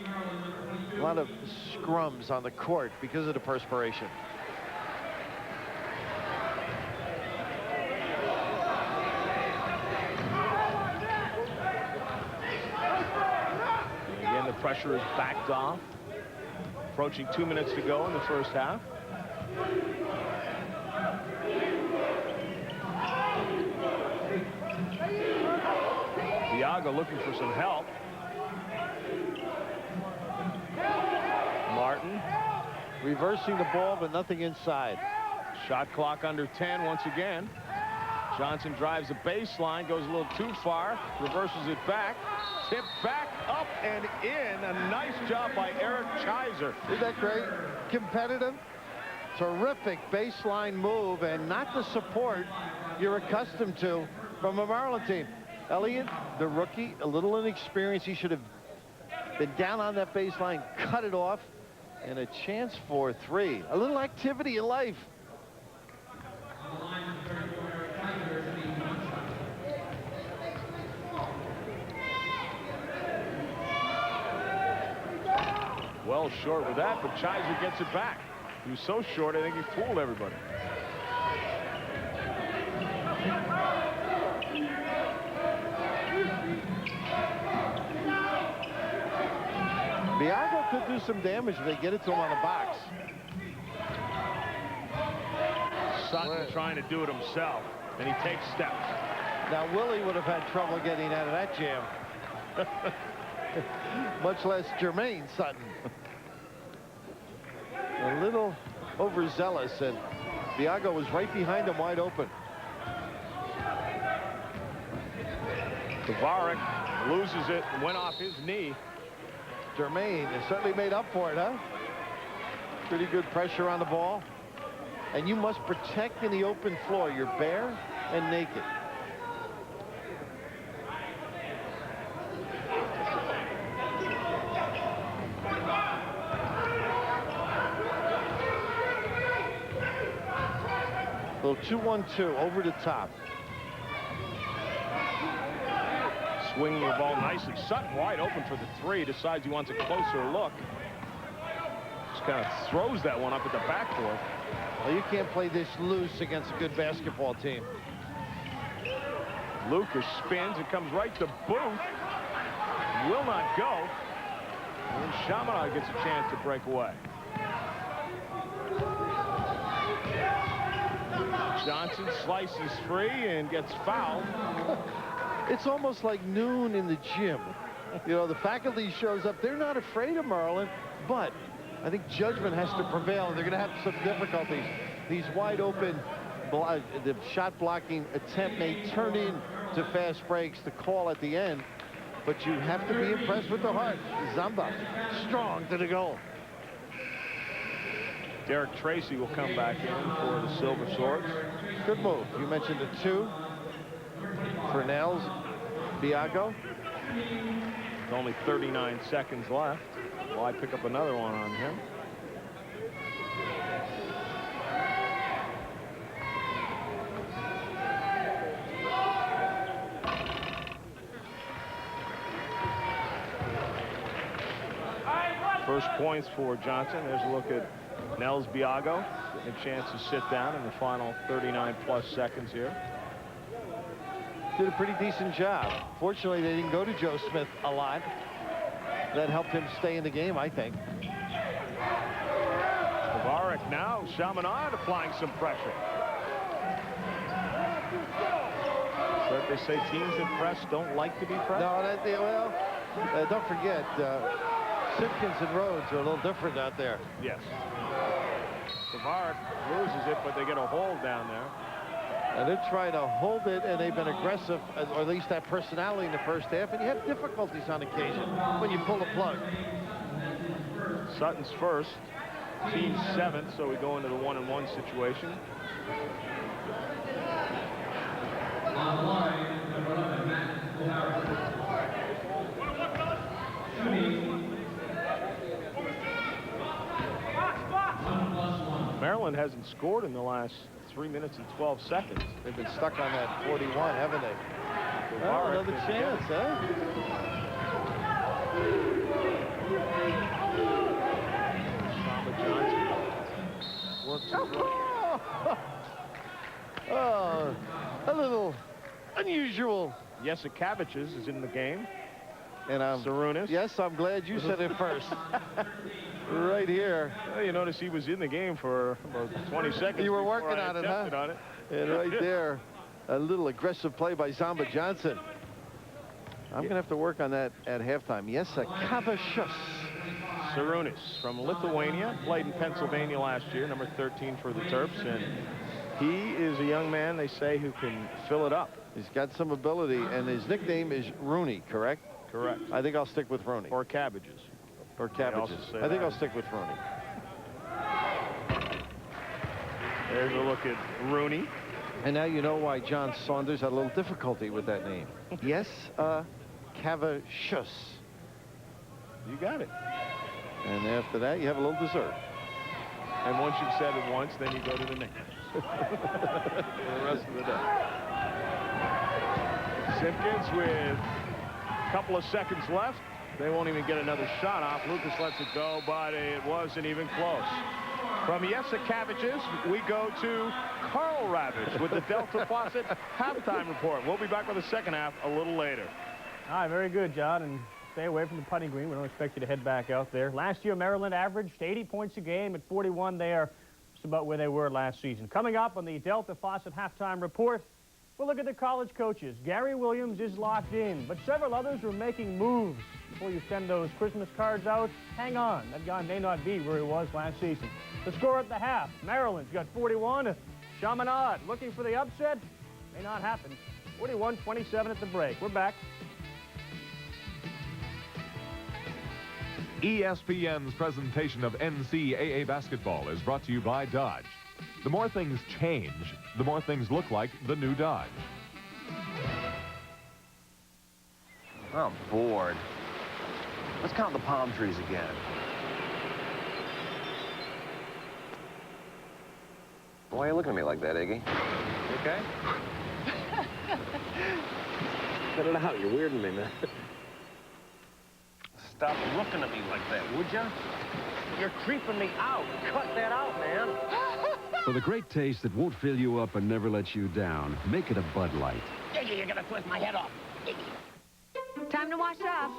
A lot of scrums on the court because of the perspiration. Again, the pressure is backed off. Approaching 2 minutes to go in the first half. Diago looking for some help. Martin reversing the ball, but nothing inside. Shot clock under 10 once again. Johnson drives the baseline, goes a little too far, reverses it back, tipped back, up and in. A nice job by Eric Chiser. Isn't that great? Competitive, terrific baseline move, and not the support you're accustomed to from a Maryland team. Elliott, the rookie, a little inexperienced. He should have been down on that baseline, cut it off, and a chance for 3. A little activity in life. Well short with that, but Chiser gets it back. He was so short, I think he fooled everybody. Diago could do some damage if they get it to him on the box. Sutton trying to do it himself, and he takes steps. Now, Willie would have had trouble getting out of that jam. Much less Jermaine Sutton. A little overzealous, and Diago was right behind him, wide open. Kovarik loses it and went off his knee. Jermaine has certainly made up for it, huh? Pretty good pressure on the ball. And you must protect in the open floor. You're bare and naked. Little 2-1-2 over the top. Swinging the ball nicely. Sutton wide open for the 3. Decides he wants a closer look. Just kind of throws that one up at the backboard. Well, you can't play this loose against a good basketball team. Lucas spins. It comes right to Booth. Will not go. And Chaminade gets a chance to break away. Johnson slices free and gets fouled. It's almost like noon in the gym. You know, the faculty shows up. They're not afraid of Maryland, but I think judgment has to prevail, and they're going to have some difficulties. These wide open, the shot blocking attempt may turn into fast breaks to call at the end, but you have to be impressed with the heart. Zamba, strong to the goal. Derek Tracy will come back in for the Silver Swords. Good move. You mentioned the 2 for Nels Biago. With only 39 seconds left. Why pick up another one on him? First points for Johnson. There's a look at Nels Biago getting a chance to sit down in the final 39+ seconds here. Did a pretty decent job. Fortunately, they didn't go to Joe Smith a lot. That helped him stay in the game, I think. Tavares now, Chaminade applying some pressure. So they say teams that press don't like to be pressed? No, don't forget, Simpkins and Rhodes are a little different out there. Yes. Tavares loses it, but they get a hold down there. And they're trying to hold it, and they've been aggressive, or at least that personality in the first half, and you have difficulties on occasion when you pull the plug. Sutton's first, team 7th, so we go into the 1-and-1 situation. Maryland hasn't scored in the last 3 minutes and 12 seconds. They've been stuck on that 41, haven't they? Oh, another chance, huh? Oh, a little unusual. Yesicavicius is in the game. And Sarunas. Yes, I'm glad you said it first. Right here. Well, you notice he was in the game for about 20 seconds. You were working on it, huh? On it. And right there, a little aggressive play by Zamba Johnson. I'm going to have to work on that at halftime. Yesicavicius. Sarunas from Lithuania, played in Pennsylvania last year, number 13 for the Terps, and he is a young man, they say, who can fill it up. He's got some ability, and his nickname is Rooney, correct? Correct. I think I'll stick with Rooney. Or Cabbages. Or Cabbages. I think I'll stick with Rooney. There's a look at Rooney. And now you know why John Saunders had a little difficulty with that name. Yes, Cavicius. You got it. And after that, you have a little dessert. And once you've said it once, then you go to the nicknames for the rest of the day. Simpkins with a couple of seconds left. They won't even get another shot off. Lucas lets it go, but it wasn't even close. From Yesicavicius, we go to Carl Ravitch with the Delta Faucet halftime report. We'll be back with the second half a little later. All right, very good, John. And stay away from the putting green. We don't expect you to head back out there. Last year, Maryland averaged 80 points a game. At 41, they are just about where they were last season. Coming up on the Delta Faucet halftime report, we'll look at the college coaches. Gary Williams is locked in, but several others were making moves. Before you send those Christmas cards out, hang on. That guy may not be where he was last season. The score at the half, Maryland's got 41. Chaminade looking for the upset. May not happen. 41-27 at the break. We're back. ESPN's presentation of NCAA basketball is brought to you by Dodge. The more things change, the more things look like the new Dodge. I'm bored. Let's count the palm trees again. Why are you looking at me like that, Iggy? You okay? Cut it out. You're weirding me, man. Stop looking at me like that, would ya? You're creeping me out. Cut that out, man. For the great taste that won't fill you up and never let you down, make it a Bud Light. Iggy, you're gonna twist my head off. Iggy. Time to wash up.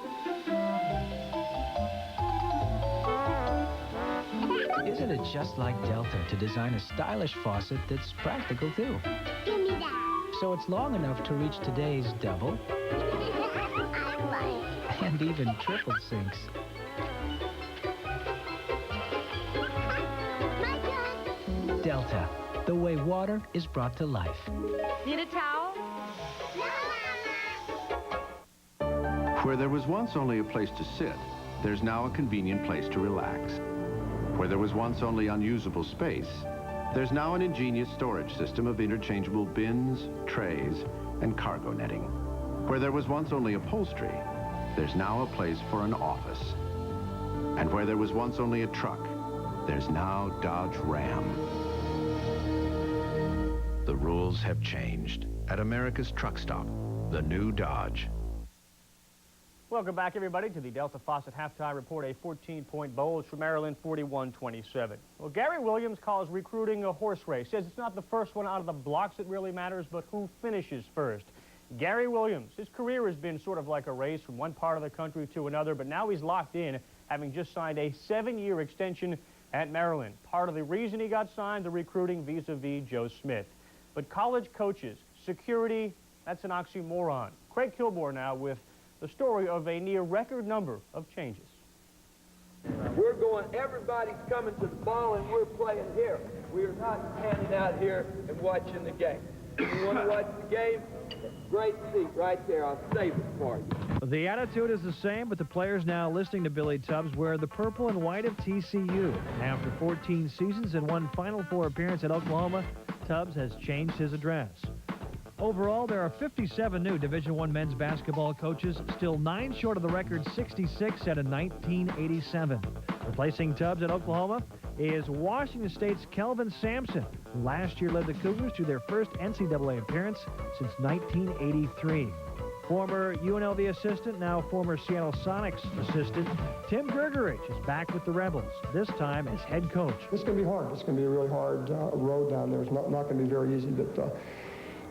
Isn't it just like Delta to design a stylish faucet that's practical, too? Give me that. So it's long enough to reach today's double and even triple sinks. Delta, the way water is brought to life. Need a towel? Where there was once only a place to sit, there's now a convenient place to relax. Where there was once only unusable space, there's now an ingenious storage system of interchangeable bins, trays, and cargo netting. Where there was once only upholstery, there's now a place for an office. And where there was once only a truck, there's now Dodge Ram. The rules have changed. At America's truck stop, the new Dodge. Welcome back, everybody, to the Delta Faucet Halftime Report. A 14-point Bowls for Maryland, 41-27. Well, Gary Williams calls recruiting a horse race. Says it's not the first one out of the blocks that really matters, but who finishes first. Gary Williams, his career has been sort of like a race from one part of the country to another, but now he's locked in, having just signed a 7-year extension at Maryland. Part of the reason he got signed, the recruiting vis-a-vis Joe Smith. But college coaches, security, that's an oxymoron. Craig Kilgore now with the story of a near record number of changes. We're going, everybody's coming to the ball and we're playing here. We are not standing out here and watching the game. If you want to watch the game, great seat right there. I'll save it for you. The attitude is the same, but the players now listening to Billy Tubbs wear the purple and white of TCU. After 14 seasons and one Final Four appearance at Oklahoma, Tubbs has changed his address. Overall, there are 57 new Division I men's basketball coaches, still 9 short of the record 66 set in 1987. Replacing Tubbs at Oklahoma is Washington State's Kelvin Sampson, who last year led the Cougars to their first NCAA appearance since 1983. Former UNLV assistant, now former Seattle Sonics assistant, Tim Grigorich is back with the Rebels, this time as head coach. It's going to be hard. It's going to be a really hard road down there. It's not going to be very easy, but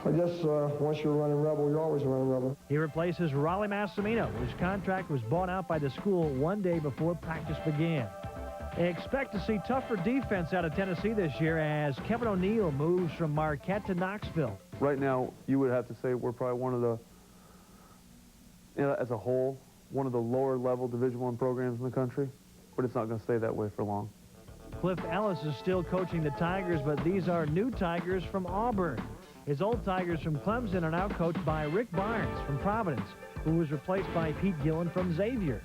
I guess once you're running Rebel, you're always running Rebel. He replaces Raleigh Massimino, whose contract was bought out by the school one day before practice began. Expect to see tougher defense out of Tennessee this year as Kevin O'Neal moves from Marquette to Knoxville. Right now, you would have to say we're probably one of the, as a whole, one of the lower-level Division I programs in the country, but it's not going to stay that way for long. Cliff Ellis is still coaching the Tigers, but these are new Tigers from Auburn. His old Tigers from Clemson are now coached by Rick Barnes from Providence, who was replaced by Pete Gillen from Xavier.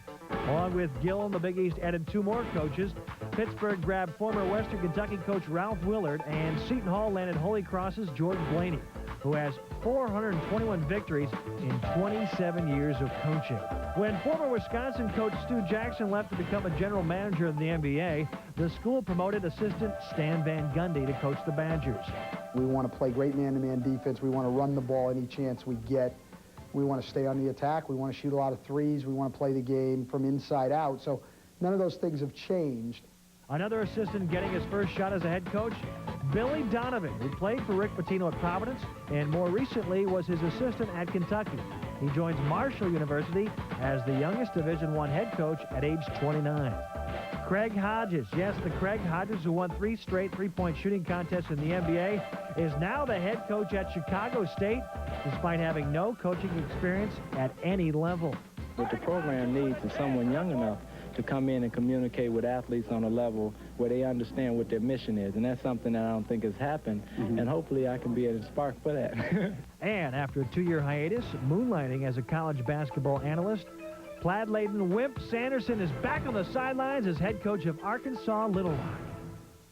Along with Gillen, the Big East added 2 more coaches. Pittsburgh grabbed former Western Kentucky coach Ralph Willard, and Seton Hall landed Holy Cross's George Blaney, who has 421 victories in 27 years of coaching. When former Wisconsin coach Stu Jackson left to become a general manager of the NBA, the school promoted assistant Stan Van Gundy to coach the Badgers. We want to play great man-to-man defense. We want to run the ball any chance we get. We want to stay on the attack. We want to shoot a lot of threes. We want to play the game from inside out. So none of those things have changed. Another assistant getting his first shot as a head coach, Billy Donovan, who played for Rick Pitino at Providence and more recently was his assistant at Kentucky. He joins Marshall University as the youngest Division I head coach at age 29. Craig Hodges, yes, the Craig Hodges who won 3 straight three-point shooting contests in the NBA, is now the head coach at Chicago State, despite having no coaching experience at any level. What the program needs is someone young enough to come in and communicate with athletes on a level where they understand what their mission is, and that's something that I don't think has happened, and hopefully I can be a spark for that. And after a 2-year hiatus, moonlighting as a college basketball analyst, plaid-laden Wimp Sanderson is back on the sidelines as head coach of Arkansas Little Rock.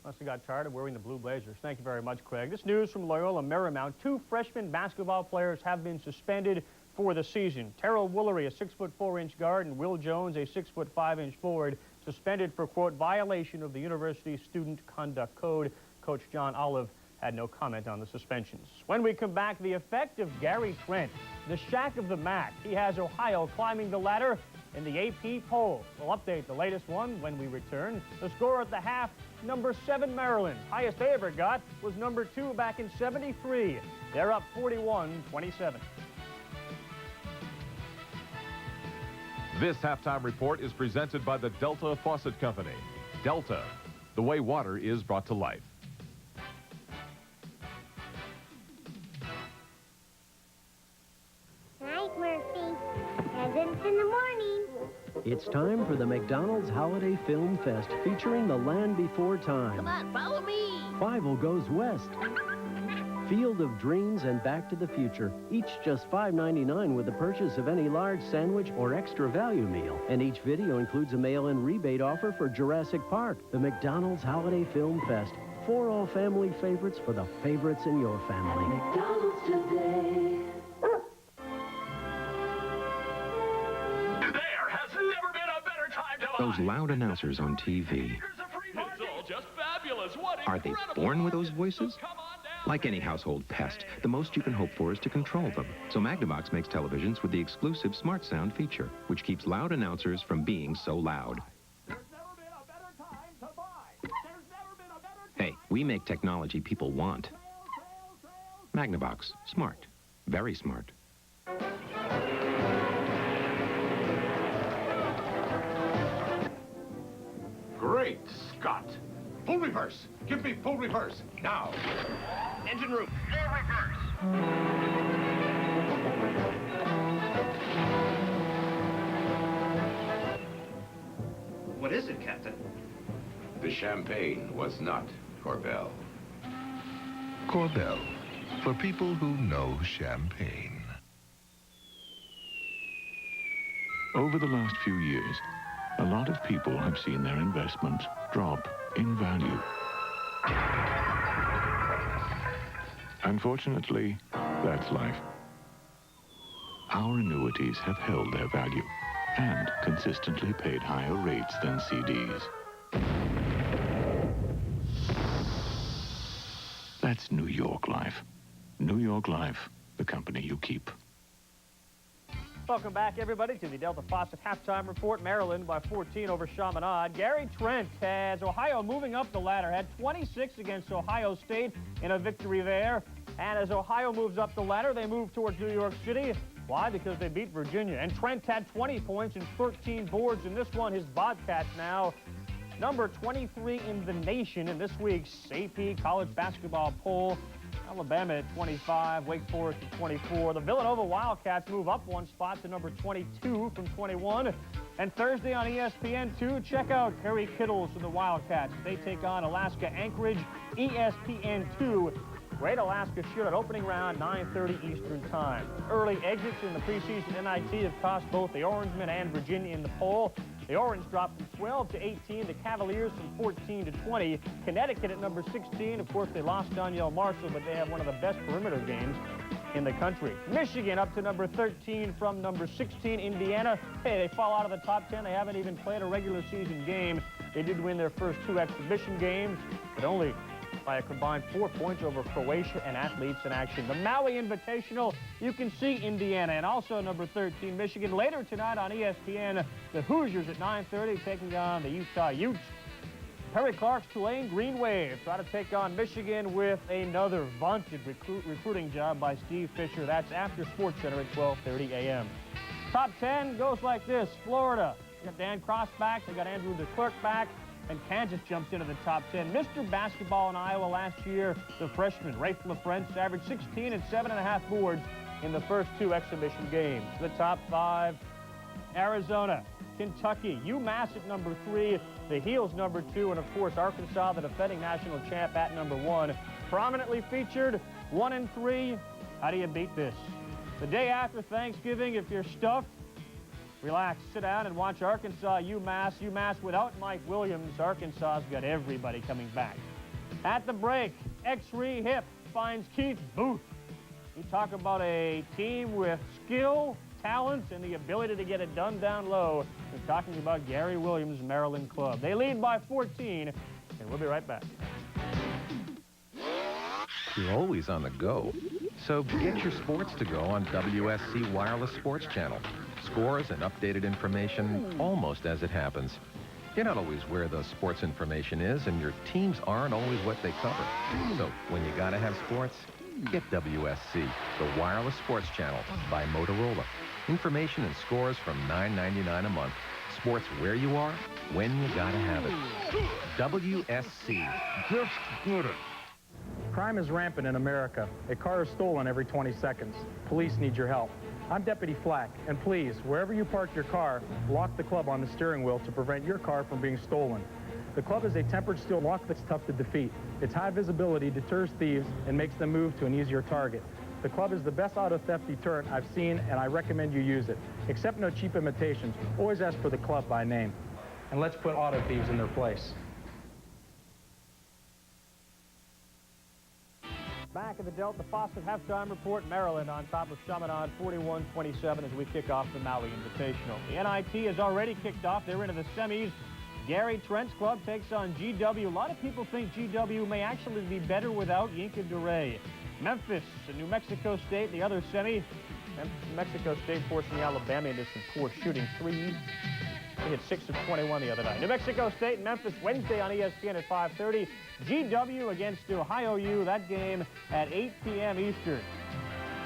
Must have got tired of wearing the blue blazers. Thank you very much, Craig. This news from Loyola Marymount. 2 freshman basketball players have been suspended for the season. Terrell Woolery, a 6'4" guard, and Will Jones, a 6'5" forward, suspended for, quote, violation of the university's student conduct code. Coach John Olive had no comment on the suspensions. When we come back, the effect of Gary Trent, the Shack of the MAC. He has Ohio climbing the ladder in the AP poll. We'll update the latest one when we return. The score at the half, number 7 Maryland. Highest they ever got was number 2 back in '73. They're up 41-27. This halftime report is presented by the Delta Faucet Company. Delta, the way water is brought to life. Night, Murphy. Presents in the morning. It's time for the McDonald's Holiday Film Fest featuring The Land Before Time. Come on, follow me. Fievel Goes West. Field of Dreams and Back to the Future, each just $5.99 with the purchase of any large sandwich or extra value meal. And each video includes a mail-in rebate offer for Jurassic Park. The McDonald's Holiday Film Fest. 4 all-family favorites for the favorites in your family. McDonald's today. There has never been a better time to Those loud announcers on TV. It's all just fabulous. What Are they born with those voices? Like any household pest, the most you can hope for is to control them. So Magnavox makes televisions with the exclusive Smart Sound feature, which keeps loud announcers from being so loud. Hey, we make technology people want. Magnavox. Smart. Very smart. Great Scott! Full reverse! Give me full reverse, now! Engine room. Full reverse. What is it, Captain? The champagne was not Corbel. Corbel, for people who know champagne. Over the last few years, a lot of people have seen their investments drop in value. Unfortunately, that's life. Our annuities have held their value and consistently paid higher rates than CDs. That's New York Life. New York Life, the company you keep. Welcome back, everybody, to the Delta Faucet halftime report. Maryland by 14 over Chaminade. Gary Trent has Ohio moving up the ladder. Had 26 against Ohio State in a victory there. And as Ohio moves up the ladder, they move towards New York City. Why? Because they beat Virginia. And Trent had 20 points and 13 boards in this one. His Bobcats now number 23 in the nation in this week's AP college basketball poll. Alabama at 25, Wake Forest at 24. The Villanova Wildcats move up 1 spot to number 22 from 21. And Thursday on ESPN2, check out Kerry Kittles and the Wildcats. They take on Alaska Anchorage, ESPN2. Great Alaska shootout opening round, 9:30 Eastern Time. Early exits in the preseason NIT have cost both the Orangemen and Virginia in the poll. The Orange dropped from 12 to 18. The Cavaliers from 14 to 20. Connecticut at number 16. Of course, they lost Donyell Marshall, but they have one of the best perimeter games in the country. Michigan up to number 13 from number 16. Indiana, hey, they fall out of the top 10. They haven't even played a regular season game. They did win their first 2 exhibition games, but only by a combined 4 points over Croatia and athletes in action. The Maui Invitational, you can see Indiana, and also number 13, Michigan. Later tonight on ESPN, the Hoosiers at 9:30 taking on the Utah Utes. Perry Clark's Tulane Green Wave try to take on Michigan with another vaunted recruiting job by Steve Fisher. That's after SportsCenter at 12:30 a.m. Top 10 goes like this. Florida, they got Dan Cross back, they got Andrew DeClercq back, and Kansas jumps into the top 10. Mr. Basketball in Iowa last year, the freshman, Rafe LaFrentz, averaged 16 and 7.5 boards in the first 2 exhibition games. The top 5, Arizona, Kentucky, UMass at number 3, the Heels number 2, and of course Arkansas, the defending national champ, at number 1. Prominently featured, 1 and 3. How do you beat this? The day after Thanksgiving, if you're stuffed, relax, sit down and watch Arkansas, UMass. UMass without Mike Williams. Arkansas's got everybody coming back. At the break, X-Ray Hip finds Keith Booth. You talk about a team with skill, talent, and the ability to get it done down low. We're talking about Gary Williams' Maryland club. They lead by 14, and we'll be right back. You're always on the go. So get your sports to go on WSC Wireless Sports Channel. scores and updated information almost as it happens. You're not always where the sports information is, and your teams aren't always what they cover. So when you gotta have sports, get WSC, the wireless sports channel by Motorola. Information and scores from $9.99 a month. Sports where you are, when you gotta have it. WSC. Just get it. Crime is rampant in America. A car is stolen every 20 seconds. Police need your help. I'm Deputy Flack, and please, wherever you park your car, lock the club on the steering wheel to prevent your car from being stolen. The club is a tempered steel lock that's tough to defeat. Its high visibility deters thieves and makes them move to an easier target. The club is the best auto theft deterrent I've seen, and I recommend you use it. Accept no cheap imitations. Always ask for the club by name. And let's put auto thieves in their place. Back at the Delta Faucet halftime report, Maryland on top of Chaminade 41-27 as we kick off the Maui Invitational. The NIT has already kicked off. They're into the semis. Gary Trent's club takes on GW. A lot of people think GW may actually be better without Yinka DeRay. Memphis and New Mexico State, the other semi. New Mexico State forcing Alabama into some poor shooting threes. They hit 6 of 21 the other night. New Mexico State and Memphis Wednesday on ESPN at 5:30. GW against Ohio U. That game at 8 p.m. Eastern.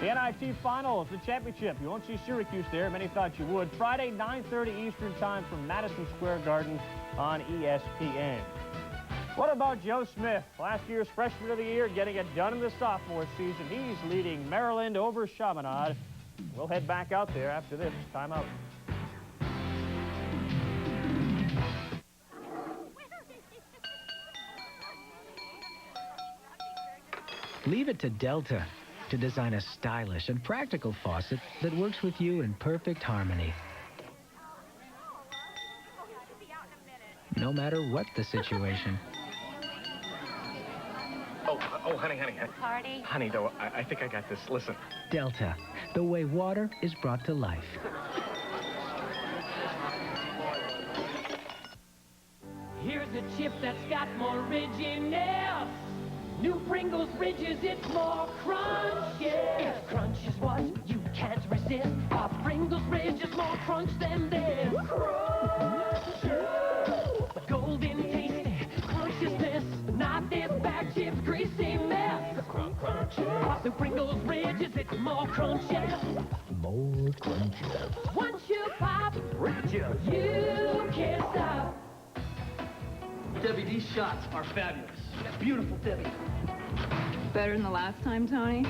The NIT Finals, the championship. You won't see Syracuse there. Many thought you would. Friday, 9:30 Eastern time from Madison Square Garden on ESPN. What about Joe Smith? Last year's Freshman of the Year, getting it done in the sophomore season. He's leading Maryland over Chaminade. We'll head back out there after this timeout. Leave it to Delta to design a stylish and practical faucet that works with you in perfect harmony. No matter what the situation. Oh, honey. Party? Honey, though, I think I got this. Listen. Delta, the way water is brought to life. Here's a chip that's got more ridginess. New Pringles Ridges, it's more crunchy. If crunch is what you can't resist, a Pringles Ridge is more crunch than this. Crunchy! Golden tasty crunchiness, not this bag chip's greasy mess. Crunchy! New Pringles Ridges, it's more crunchy. More crunchy. Once you pop, Ridges, you can't stop. Debbie, these shots are fabulous. Beautiful, Debbie. Better than the last time, Tony?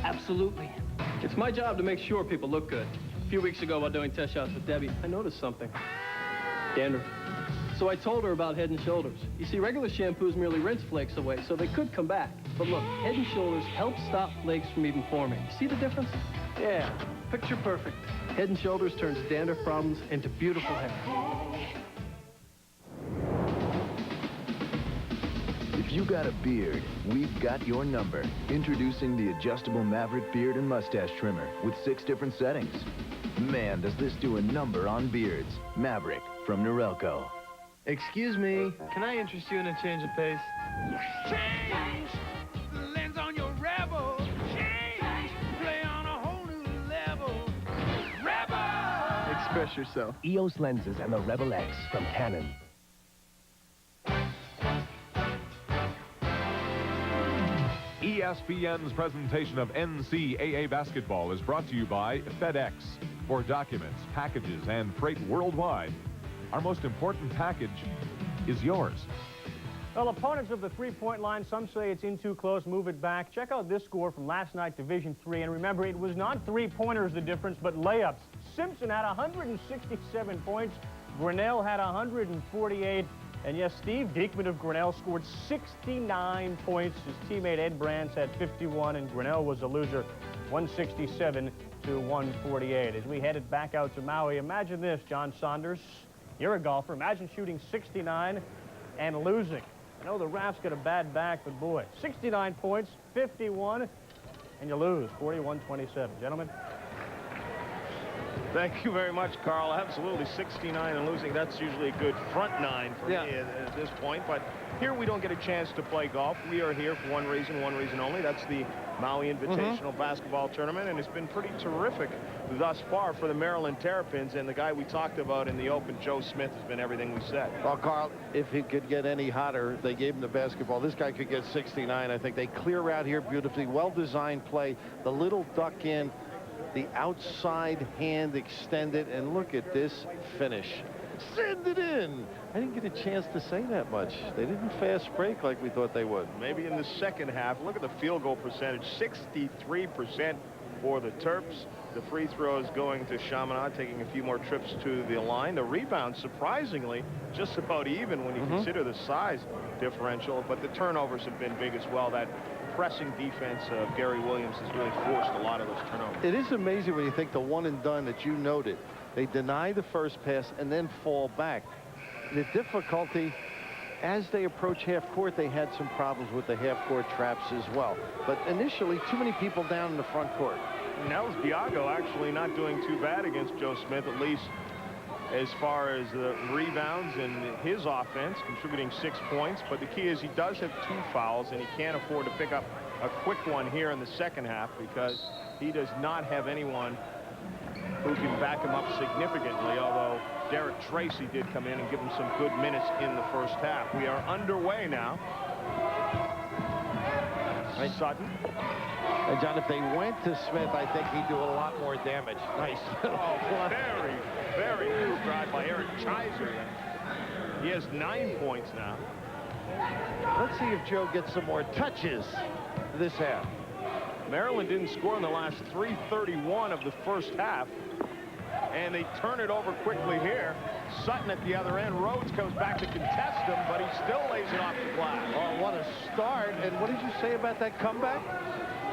Absolutely. It's my job to make sure people look good. A few weeks ago while doing test shots with Debbie, I noticed something. Dandruff. So I told her about Head & Shoulders. You see, regular shampoos merely rinse flakes away, so they could come back. But look, Head & Shoulders help stop flakes from even forming. See the difference? Yeah, picture perfect. Head & Shoulders turns dandruff problems into beautiful hair. If you got a beard, we've got your number. Introducing the adjustable Maverick beard and mustache trimmer with 6 different settings. Man, does this do a number on beards. Maverick from Norelco. Excuse me, can I interest you in a change of pace? Change the lens on your Rebel. Change, play on a whole new level. Rebel! Express yourself. EOS lenses and the Rebel X from Canon. ESPN's presentation of NCAA basketball is brought to you by FedEx. For documents, packages, and freight worldwide, our most important package is yours. Well, opponents of the three-point line, some say it's in too close, move it back. Check out this score from last night, Division III. And remember, it was not three-pointers the difference, but layups. Simpson had 167 points. Grinnell had 148. And yes, Steve Diekman of Grinnell scored 69 points. His teammate Ed Brands had 51, and Grinnell was a loser, 167 to 148. As we headed back out to Maui, imagine this, John Saunders. You're a golfer. Imagine shooting 69 and losing. I know the Raft's got a bad back, but boy, 69 points, 51, and you lose, 41-27. Gentlemen. Thank you very much, Carl. Absolutely, 69 and losing. That's usually a good front nine for me at this point. But here we don't get a chance to play golf. We are here for one reason only. That's the Maui Invitational Basketball Tournament, and it's been pretty terrific thus far for the Maryland Terrapins. And the guy we talked about in the Open, Joe Smith, has been everything we said. Well, Carl, if he could get any hotter, they gave him the basketball. This guy could get 69. I think they clear out here beautifully. Well-designed play. The little duck in. The outside hand extended, and look at this finish. Send it in. I didn't get a chance to say that much. They didn't fast break like we thought they would. Maybe in the second half. Look at the field goal percentage, 63% for the Terps. The free throws going to Chaminade, taking a few more trips to the line. The rebound, surprisingly, just about even when you consider the size differential, but the turnovers have been big as well. That pressing defense of Gary Williams has really forced a lot of those turnovers. It is amazing when you think the one and done that you noted. They deny the first pass and then fall back. The difficulty, as they approach half court, they had some problems with the half court traps as well. But initially, too many people down in the front court. And that was Biago actually not doing too bad against Joe Smith, at least as far as the rebounds and his offense, contributing 6 points. But the key is he does have 2 fouls, and he can't afford to pick up a quick one here in the second half because he does not have anyone who can back him up significantly, although Derek Tracy did come in and give him some good minutes in the first half. We are underway now. Sutton. And John, if they went to Smith, I think he'd do a lot more damage. Nice. Oh, very good drive by Eric Chiser. He has 9 points now. Let's see if Joe gets some more touches this half. Maryland didn't score in the last 3:31 of the first half, and they turn it over quickly here. Sutton at the other end. Rhodes comes back to contest him, but he still lays it off the glass. Oh, what a start. And what did you say about that comeback?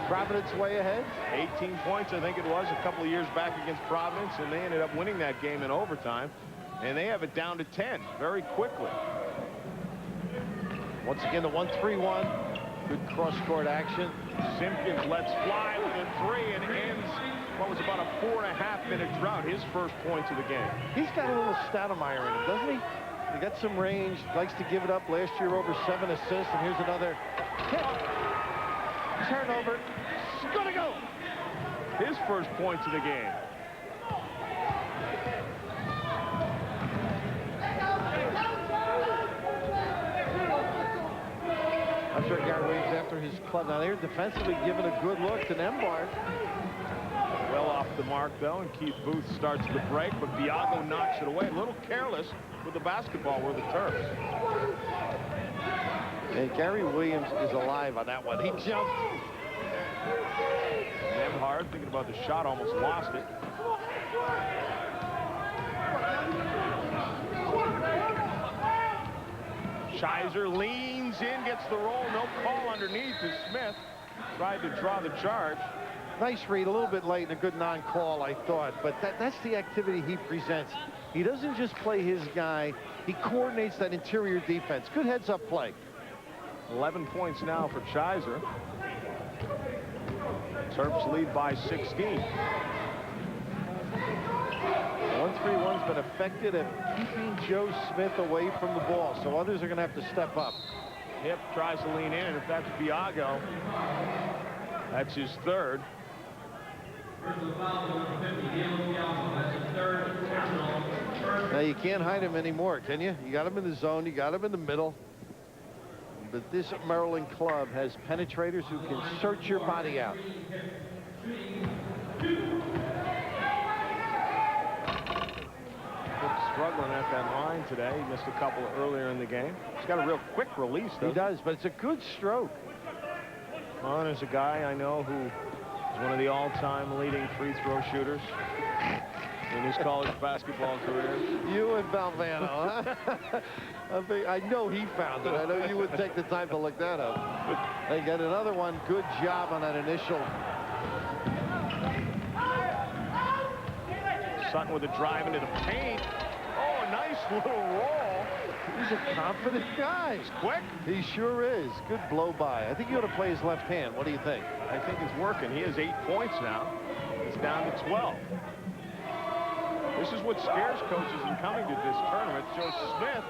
Providence way ahead? 18 points, I think it was, a couple of years back against Providence, and they ended up winning that game in overtime. And they have it down to 10 very quickly. Once again, the 1-3-1. Good cross-court action. Simpkins lets fly with a 3 and ends what was about a 4.5-minute drought, his first points of the game. He's got a little Stoudemire in him, doesn't he? He got some range, likes to give it up. Last year, over 7 assists, and here's another hit. Turnover. It's gonna go. His first points of the game. I'm sure Gary Williams after his club. Now they're defensively giving a good look to Nembhard. Well off the mark, though, and Keith Booth starts the break, but Biago knocks it away. A little careless with the basketball were the Terps. And Gary Williams is alive on that one. He jumped. Nembhard, thinking about the shot, almost lost it. Chiser leans in, gets the roll, no call underneath as Smith tried to draw the charge. Nice read, a little bit late and a good non-call, I thought, but that's the activity he presents. He doesn't just play his guy, he coordinates that interior defense. Good heads-up play. 11 points now for Chiser. Terps lead by 16. 1-3-1's been effective at keeping Joe Smith away from the ball, so others are going to have to step up. Hip tries to lean in, and if that's Biago, that's his third. Now you can't hide him anymore, can you? You got him in the zone, you got him in the middle. But this Maryland club has penetrators who can search your body out. Struggling at that line today. He missed a couple earlier in the game. He's got a real quick release, though. He does, but it's a good stroke. Well, there's a guy I know who is one of the all-time leading free throw shooters in his college basketball career. You and Valvano, huh? I know he found it. I know you would take the time to look that up. They get another one. Good job on that initial. Sutton with a drive into the paint. Oh, a nice little roll. He's a confident guy. He's quick. He sure is. Good blow by. I think he ought to play his left hand. What do you think? I think it's working. He has 8 points now. He's down to 12. This is what scares coaches in coming to this tournament. Joe Smith,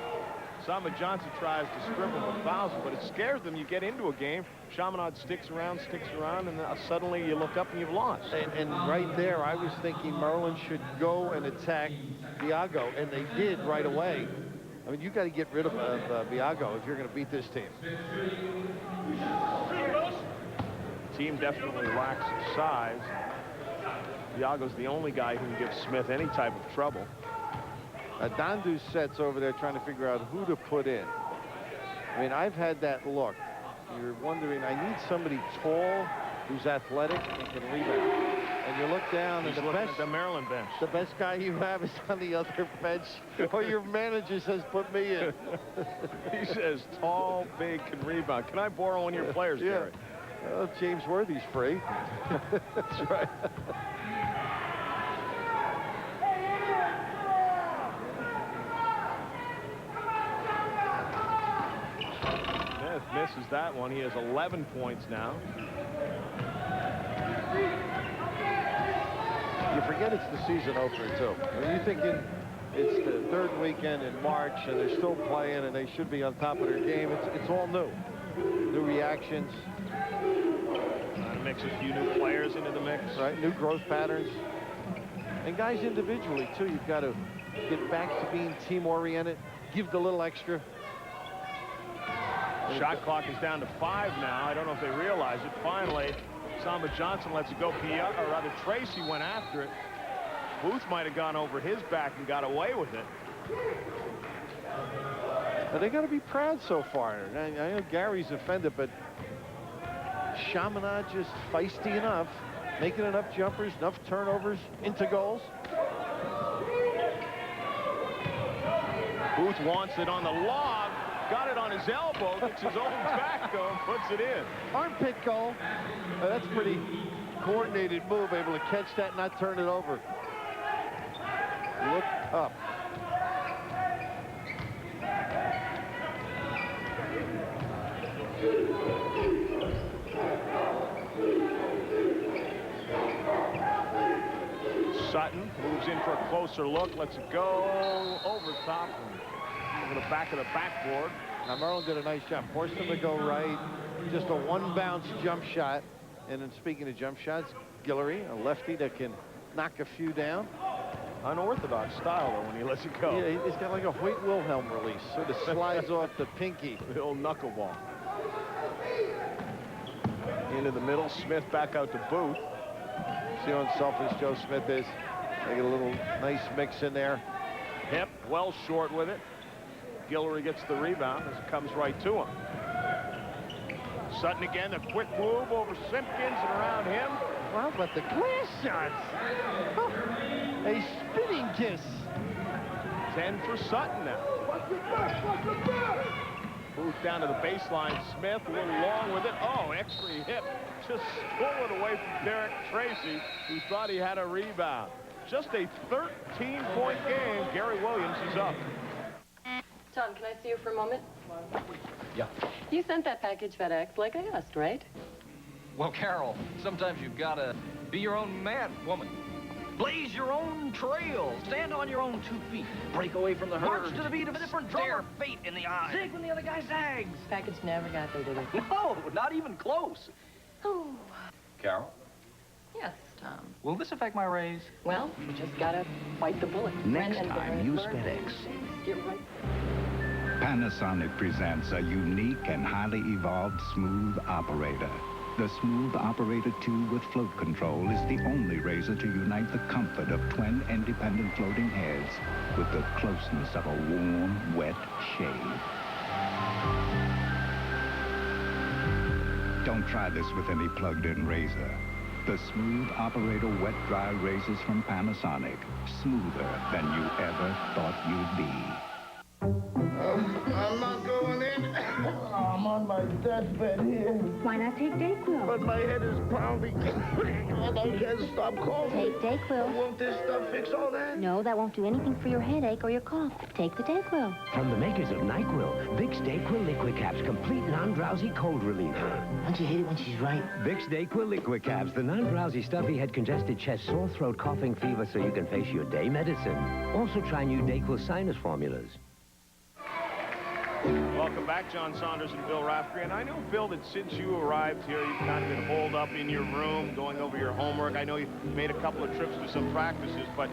Samba Johnson tries to strip him of 1,000, but it scares them. You get into a game, Chaminade sticks around, and suddenly you look up and you've lost. And right there, I was thinking Maryland should go and attack Biago, and they did right away. I mean, you got to get rid of Biago if you're going to beat this team. Team definitely lacks size. Biago's the only guy who can give Smith any type of trouble. Dondu sets over there trying to figure out who to put in. I mean, I've had that look. You're wondering, I need somebody tall who's athletic and can rebound. And you look down, and the Maryland bench. The best guy you have is on the other bench, or your manager says, put me in. He says, tall, big, can rebound. Can I borrow one of your players, Gary? Well, James Worthy's free. That's right. Smith misses that one. He has 11 points now. You forget it's the season opener, too. I mean, you're thinking it's the third weekend in March, and they're still playing, and they should be on top of their game. It's all new. New reactions. Mix a few new players into the mix. Right, new growth patterns. And guys individually, too, you've got to get back to being team-oriented, give the little extra. Shot clock is down to 5 now. I don't know if they realize it. Finally, Samba Johnson lets it go. Or rather, Tracy went after it. Booth might have gone over his back and got away with it. But they got to be proud so far. I know Gary's offended, but Chaminade just feisty enough, making enough jumpers, enough turnovers into goals. Booth wants it on the log, got it on his elbow, gets his own back though, and puts it in. Armpit goal. That's a pretty coordinated move, able to catch that and not turn it over. Look up. Sutton moves in for a closer look, lets it go over top and over the back of the backboard. Now Maryland did a nice job, forced him to go right, just a one-bounce jump shot. And then speaking of jump shots, Guillory, a lefty that can knock a few down. Unorthodox style though when he lets it go. Yeah, he's got like a Hoyt Wilhelm release, sort of slides off the pinky. The old knuckleball. Into the middle, Smith back out to Booth. See how unselfish Joe Smith is. They get a little nice mix in there. Hip, well short with it. Guillory gets the rebound as it comes right to him. Sutton again, a quick move over Simpkins and around him. Wow, but the glass shots. Oh, a spinning kiss. 10 for Sutton now. Booth down to the baseline. Smith a little long with it. Oh, extra hip. Just stole it away from Derek Tracy, who thought he had a rebound. Just a 13-point game. Gary Williams is up. Tom, can I see you for a moment? Yeah. You sent that package FedEx like I asked, right? Well, Carol, sometimes you've got to be your own man, woman. Blaze your own trail. Stand on your own 2 feet. Break away from the herd. March to the beat of a different drum. Stare fate in the eye. Zig when the other guy zags. Package never got there, did it? No, not even close. Oh. Carol? Yes, Tom. Will this affect my raise? Well, you just gotta bite the bullet. Next time, use FedEx. Get right. Panasonic presents a unique and highly evolved smooth operator. The Smooth Operator 2 with float control is the only razor to unite the comfort of twin independent floating heads with the closeness of a warm, wet shave. Don't try this with any plugged-in razor. The Smooth Operator wet-dry razors from Panasonic. Smoother than you ever thought you'd be. I'm not going in. I'm on my deathbed here. Why not take Dayquil? But my head is pounding, and I can't stop coughing. Take Dayquil. Won't this stuff fix all that? No, that won't do anything for your headache or your cough. Take the Dayquil. From the makers of NyQuil, Vicks Dayquil Liquid Caps, complete non-drowsy cold relief. Don't you hate it when she's right? Vicks Dayquil Liquid Caps, the non-drowsy, stuffy head, congested chest, sore throat, coughing, fever, so you can face your day medicine. Also try new Dayquil sinus formulas. Welcome back, John Saunders and Bill Raftery. And I know, Bill, that since you arrived here, you've kind of been holed up in your room, going over your homework. I know you made a couple of trips to some practices, but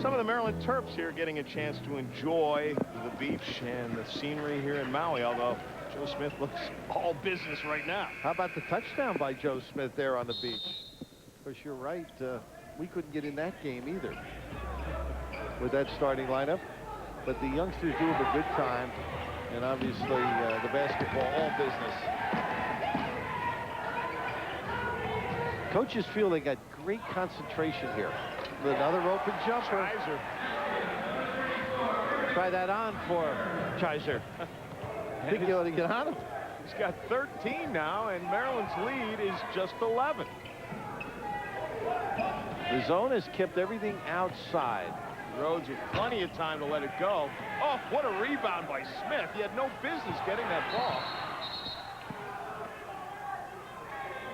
some of the Maryland Terps here getting a chance to enjoy the beach and the scenery here in Maui, although Joe Smith looks all business right now. How about the touchdown by Joe Smith there on the beach? Of course, you're right. We couldn't get in that game either with that starting lineup. But the youngsters do have a good time. And obviously, the basketball, all business. Coaches feel they got great concentration here. Another open jumper. Chiser. Try that on for Chiser. I think you ought to get on him. He's got 13 now, and Maryland's lead is just 11. The zone has kept everything outside. Rhodes with plenty of time to let it go. Oh, what a rebound by Smith. He had no business getting that ball.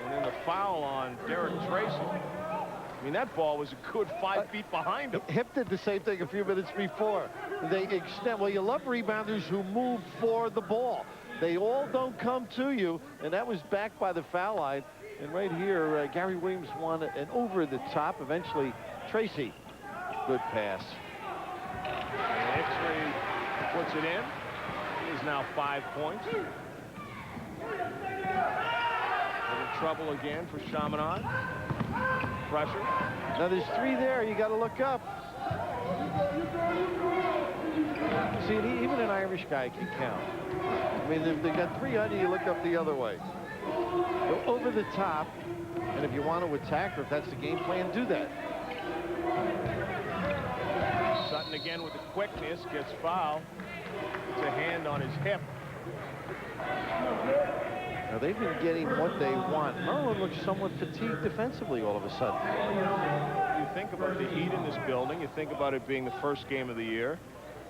And then the foul on Derek Tracy. I mean, that ball was a good 5 feet behind him. Hip did the same thing a few minutes before. They extend. Well, you love rebounders who move for the ball. They all don't come to you, and that was backed by the foul line. And right here, Gary Williams won an over the top. Eventually, Tracy. Good pass. And X-Ray puts it in. He is now 5 points. Little trouble again for Chaminade. Pressure. Now there's 3 there. You got to look up. See, even an Irish guy can count. I mean, if they got 3 on you, you look up the other way. Go over the top, and if you want to attack, or if that's the game plan, do that. Sutton again with the quickness, gets fouled. It's a hand on his hip. Now they've been getting what they want. Maryland looks somewhat fatigued defensively all of a sudden. You think about the heat in this building, you think about it being the first game of the year,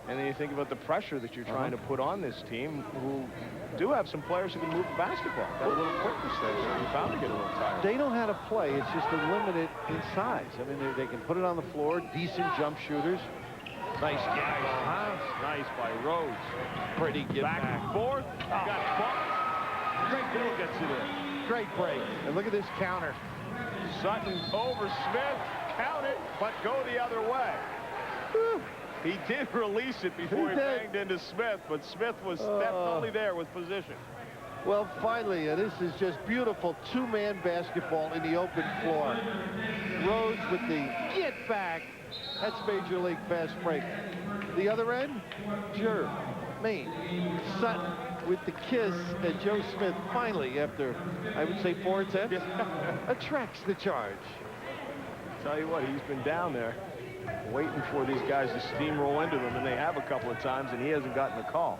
and then you think about the pressure that you're trying to put on this team, who do have some players who can move the basketball. Got a little quickness there, so you're bound to get a little tired. They know how to play. It's just they're limited in size. I mean, they can put it on the floor, decent jump shooters. Nice get. Nice by Rhodes. Pretty get back. And forth. Got bumped. Great Bill gets it in. Great break. And look at this counter. Sutton over Smith. Count it, but go the other way. Whew. He did release it before he banged into Smith, but Smith was definitely there with position. Well, finally, this is just beautiful 2-man basketball in the open floor. Rhodes with the get back. That's Major League fast break. The other end, Maine. Sutton with the kiss, and Joe Smith finally, after, I would say, 4 attempts, attracts the charge. Tell you what, he's been down there waiting for these guys to steamroll into them, and they have a couple of times, and he hasn't gotten a call.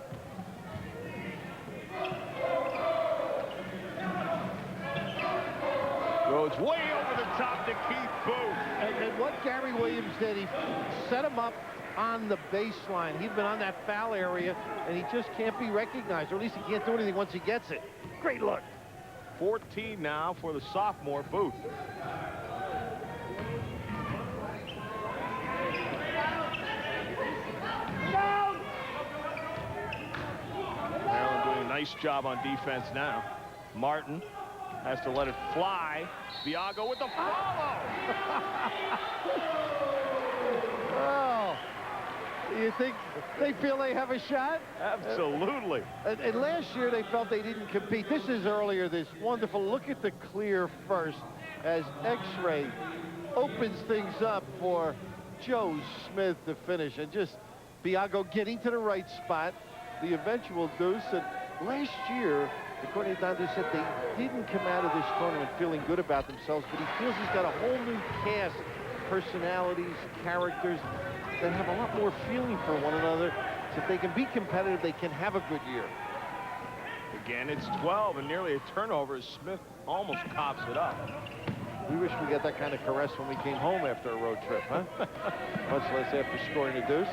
Rhodes way over the top to Keith Booth. And what Gary Williams did, he set him up on the baseline. He'd been on that foul area, and he just can't be recognized, or at least he can't do anything once he gets it. Great look. 14 now for the sophomore Booth. Maryland doing a nice job on defense now. Martin has to let it fly. Biago with the follow. Oh, you think they feel they have a shot? Absolutely. And last year they felt they didn't compete. This is earlier, this wonderful look at the clear first as X-Ray opens things up for Joe Smith to finish. And just Biago getting to the right spot, the eventual deuce. And last year, the coordinator said they didn't come out of this tournament feeling good about themselves, but he feels he's got a whole new cast, personalities, characters that have a lot more feeling for one another. So if they can be competitive, they can have a good year. Again, it's 12 and nearly a turnover as Smith almost cops it up. We wish we got that kind of caress when we came home after a road trip, huh? Much less after scoring a deuce.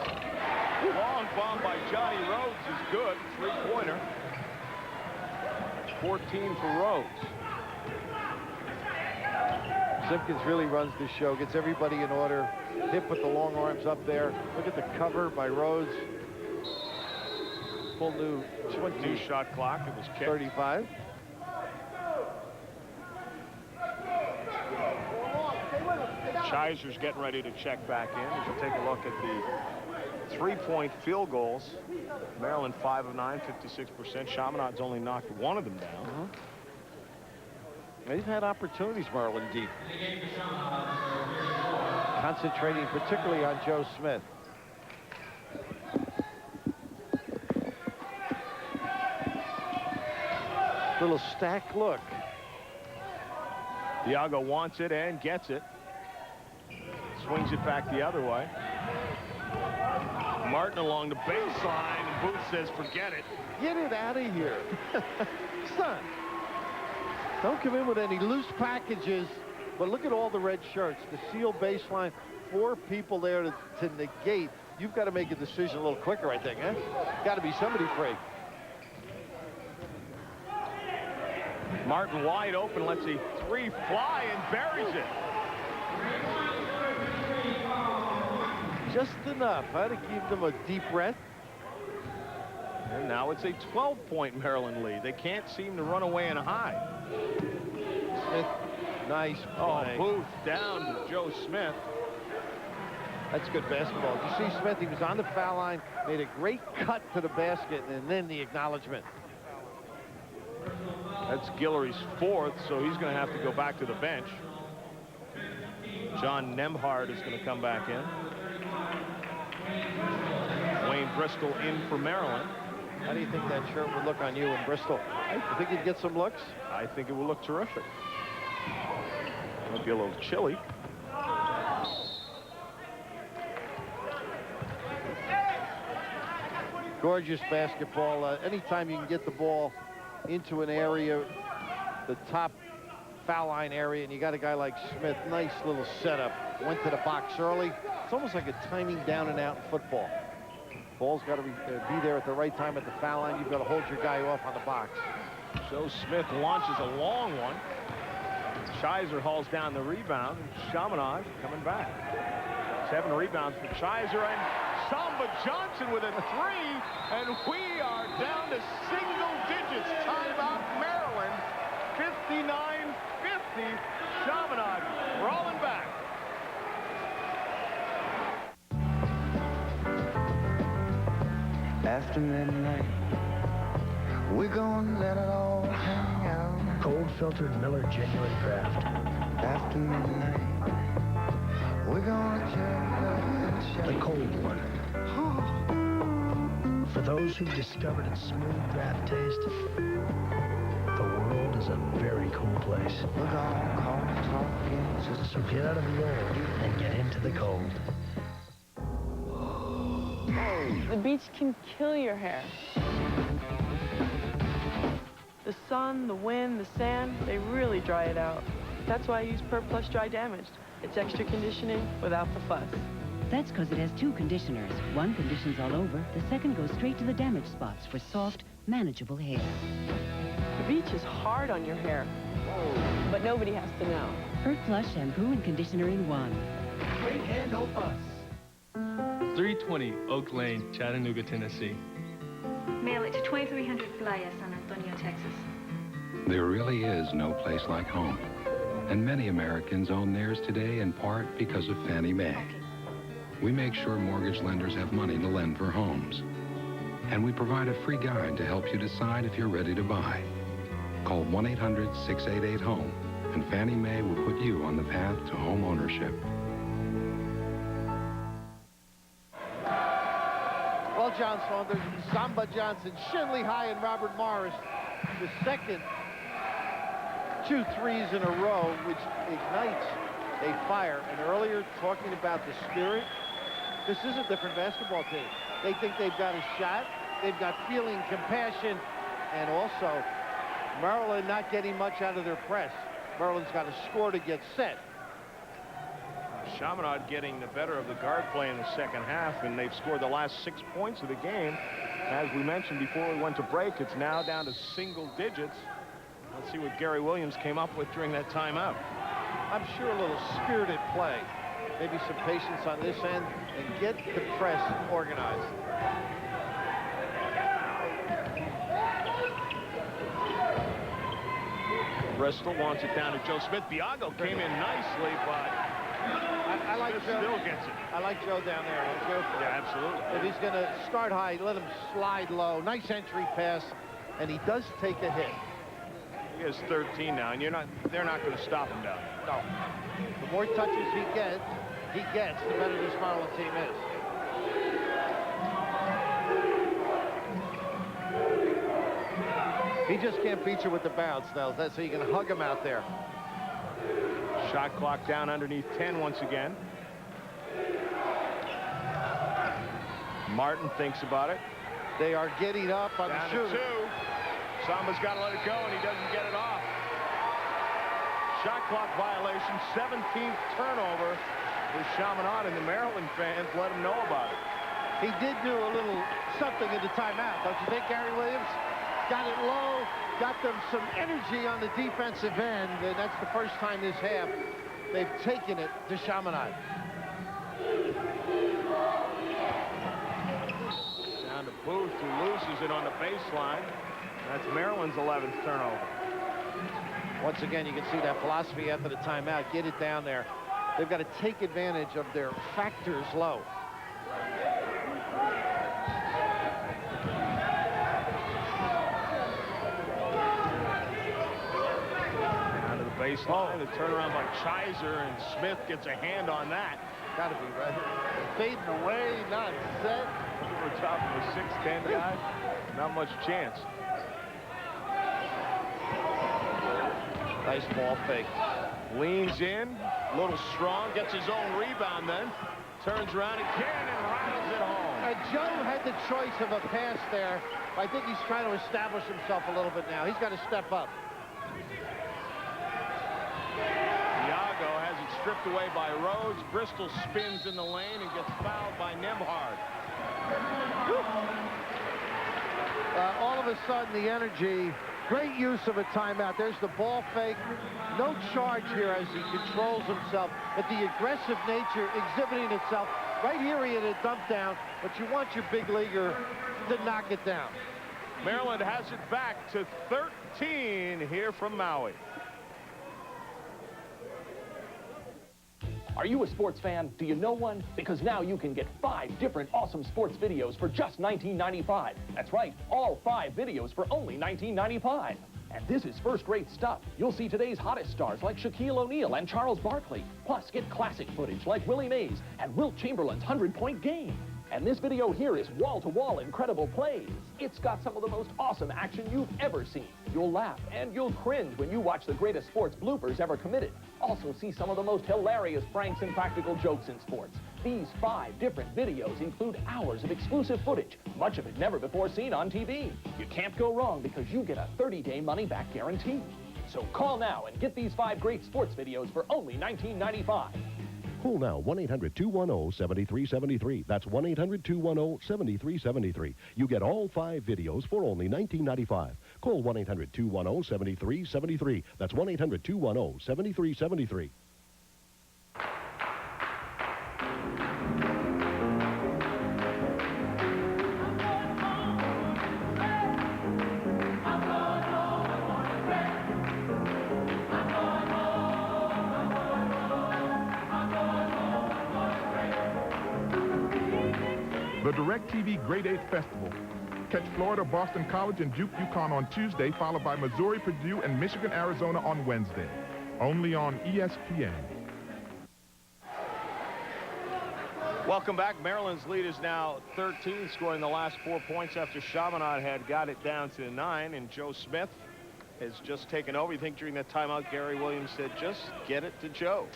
Long bomb by Johnny Rhodes is good. Three-pointer. 14 for Rhodes. Simpkins really runs the show, gets everybody in order. Hip with the long arms up there. Look at the cover by Rhodes. Full new 20 New shot clock. It was kicked. 35. Scheiser's getting ready to check back in. As you take a look at the three-point field goals. Maryland 5 of 9, 56%. Chaminade's only knocked one of them down. They've had opportunities, Maryland deep. Concentrating particularly on Joe Smith. Little stack look. Diago wants it and gets it. Swings it back the other way. Martin along the baseline, and Booth says, forget it. Get it out of here. Son, don't come in with any loose packages. But look at all the red shirts. The seal baseline, 4 people there to negate. You've got to make a decision a little quicker, I think, huh? Got to be somebody free. Martin wide open, lets a three fly and buries it. Just enough, huh, to give them a deep breath. And now it's a 12-point Maryland lead. They can't seem to run away and hide. Smith, nice play. Oh, Booth down to Joe Smith. That's good basketball. You see Smith, he was on the foul line, made a great cut to the basket, and then the acknowledgement. That's Guillory's 4th, so he's going to have to go back to the bench. John Nembhard is going to come back in. Wayne Bristol in for Maryland. How do you think that shirt would look on you in Bristol? I think you'd get some looks. I think it will look terrific. Might be a little chilly. Gorgeous basketball. Anytime you can get the ball into an area, the top foul line area, and you got a guy like Smith, nice little setup. Went to the box early. It's almost like a timing down and out in football. Ball's got to be there at the right time at the foul line. You've got to hold your guy off on the box. Joe Smith launches a long one. Scheiser hauls down the rebound. Chaminade coming back. 7 rebounds for Scheiser, and Samba Johnson with a 3, and we are down to single digits. Timeout, Maryland. 59-50. Chaminade rolling back. After midnight, we're gonna let it all hang out. Cold filtered Miller Genuine Draft. After midnight, we're gonna check the cold one. For those who've discovered its smooth draft taste, the world is a very cool place. We're gonna call talking. So get out of the old and get into the cold. The beach can kill your hair. The sun, the wind, the sand, they really dry it out. That's why I use Per Plus Dry Damaged. It's extra conditioning without the fuss. That's because it has 2 conditioners. One conditions all over, the second goes straight to the damaged spots for soft, manageable hair. The beach is hard on your hair, but nobody has to know. Per Plus shampoo and conditioner in one. Great hair, no fuss. 320 Oak Lane, Chattanooga, Tennessee. Mail it to 2300 Playa, San Antonio, Texas. There really is no place like home. And many Americans own theirs today in part because of Fannie Mae. We make sure mortgage lenders have money to lend for homes. And we provide a free guide to help you decide if you're ready to buy. Call 1-800-688-HOME, and Fannie Mae will put you on the path to home ownership. Well, John Saunders, Samba Johnson, Shinley High, and Robert Morris, the second 2 threes in a row, which ignites a fire. And earlier, talking about the spirit, this is a different basketball team. They think they've got a shot. They've got feeling, compassion, and also Maryland not getting much out of their press. Maryland's got to score to get set. Chaminade getting the better of the guard play in the second half, and they've scored the last 6 points of the game. As we mentioned before we went to break, it's now down to single digits. Let's see what Gary Williams came up with during that timeout. I'm sure a little spirited play. Maybe some patience on this end and get the press organized. Bristol wants it down to Joe Smith. Biago came in nicely, but I like Smith Joe. Still gets it. I like Joe down there. Yeah, absolutely. If he's going to start high, let him slide low. Nice entry pass, and he does take a hit. He has 13 now, and they're not going to stop him down there. No. The more touches he gets, the better this Maryland team is. He just can't beat you with the bounce, though. That's so you can hug him out there. Shot clock down underneath 10 once again. Martin thinks about it. They are getting up on down the shoot. To 2. Samba's got to let it go, and he doesn't get it off. Shot clock violation, 17th turnover for Chaminade, and the Maryland fans let him know about it. He did do a little something in the timeout, don't you think, Gary Williams? Got it low, got them some energy on the defensive end, and that's the first time this half they've taken it to Chaminade. Down to Booth, who loses it on the baseline. That's Maryland's 11th turnover. Once again, you can see that philosophy after the timeout. Get it down there. They've got to take advantage of their factors low. Down to the baseline. The turnaround by Chiser, and Smith gets a hand on that. Got to be right. Fading away, not set. Over top of a 6'10 guy. Not much chance. Nice ball fake. Leans in, a little strong, gets his own rebound then. Turns around again and rattles it home. And Joe had the choice of a pass there. I think he's trying to establish himself a little bit now. He's got to step up. Biago has it stripped away by Rhodes. Bristol spins in the lane and gets fouled by Nembhard. All of a sudden, the energy, great use of a timeout. There's the ball fake. No charge here as he controls himself. But the aggressive nature exhibiting itself. Right here, he had a dump down, but you want your big leaguer to knock it down. Maryland has it back to 13 here from Maui. Are you a sports fan? Do you know one? Because now you can get 5 different awesome sports videos for just $19.95. That's right, all 5 videos for only $19.95. And this is first-rate stuff. You'll see today's hottest stars like Shaquille O'Neal and Charles Barkley. Plus, get classic footage like Willie Mays and Wilt Chamberlain's 100-point game. And this video here is wall-to-wall incredible plays. It's got some of the most awesome action you've ever seen. You'll laugh and you'll cringe when you watch the greatest sports bloopers ever committed. Also see some of the most hilarious pranks and practical jokes in sports. These 5 different videos include hours of exclusive footage, much of it never before seen on TV. You can't go wrong because you get a 30-day money-back guarantee. So call now and get these 5 great sports videos for only $19.95. Call now, 1-800-210-7373. That's 1-800-210-7373. You get all 5 videos for only $19.95. Call 1-800-210-7373. That's 1-800-210-7373. The DirecTV Grade 8 Festival. Catch Florida, Boston College, and Duke UConn on Tuesday, followed by Missouri, Purdue, and Michigan, Arizona on Wednesday. Only on ESPN. Welcome back. Maryland's lead is now 13, scoring the last 4 points after Chaminade had got it down to 9, and Joe Smith has just taken over. You think during that timeout, Gary Williams said, just get it to Joe.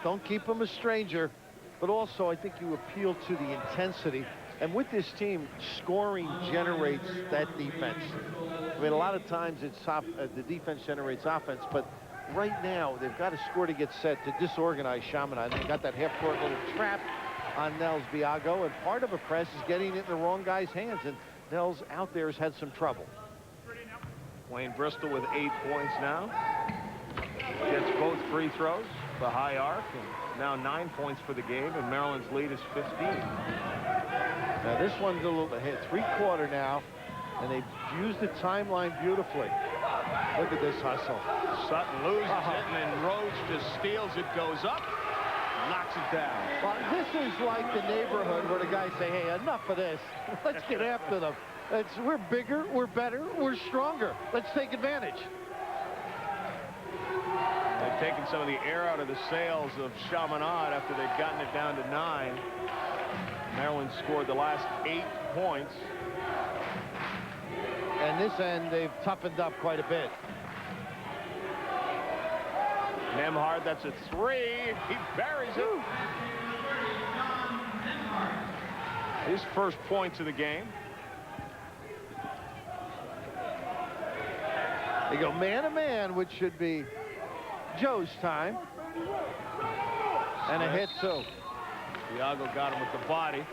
Don't keep him a stranger, but also I think you appeal to the intensity. And with this team, scoring generates that defense. I mean, a lot of times it's the defense generates offense, but right now they've got to score to get set to disorganize Chaminade. They got that half-court little trap on Nels Biago, and part of a press is getting it in the wrong guy's hands, and Nels out there has had some trouble. Wayne Bristol with 8 points now. Gets both free throws, the high arc, and now 9 points for the game, and Maryland's lead is 15. Now this one's a little hit three-quarter now, and they've used the timeline beautifully. Look at this hustle. Sutton loses it, and then Rhodes just steals it, goes up, knocks it down. Well, this is like the neighborhood where the guys say, hey, enough of this. Let's get after them. We're bigger, we're better, we're stronger. Let's take advantage. They've taken some of the air out of the sails of Chaminade after they've gotten it down to 9. Maryland scored the last 8 points. And this end, they've toughened up quite a bit. Nemhard, that's a 3. He buries it. His first points of the game. They go man-to-man, which should be Joe's time. And a hit, too. Biago got him with the body.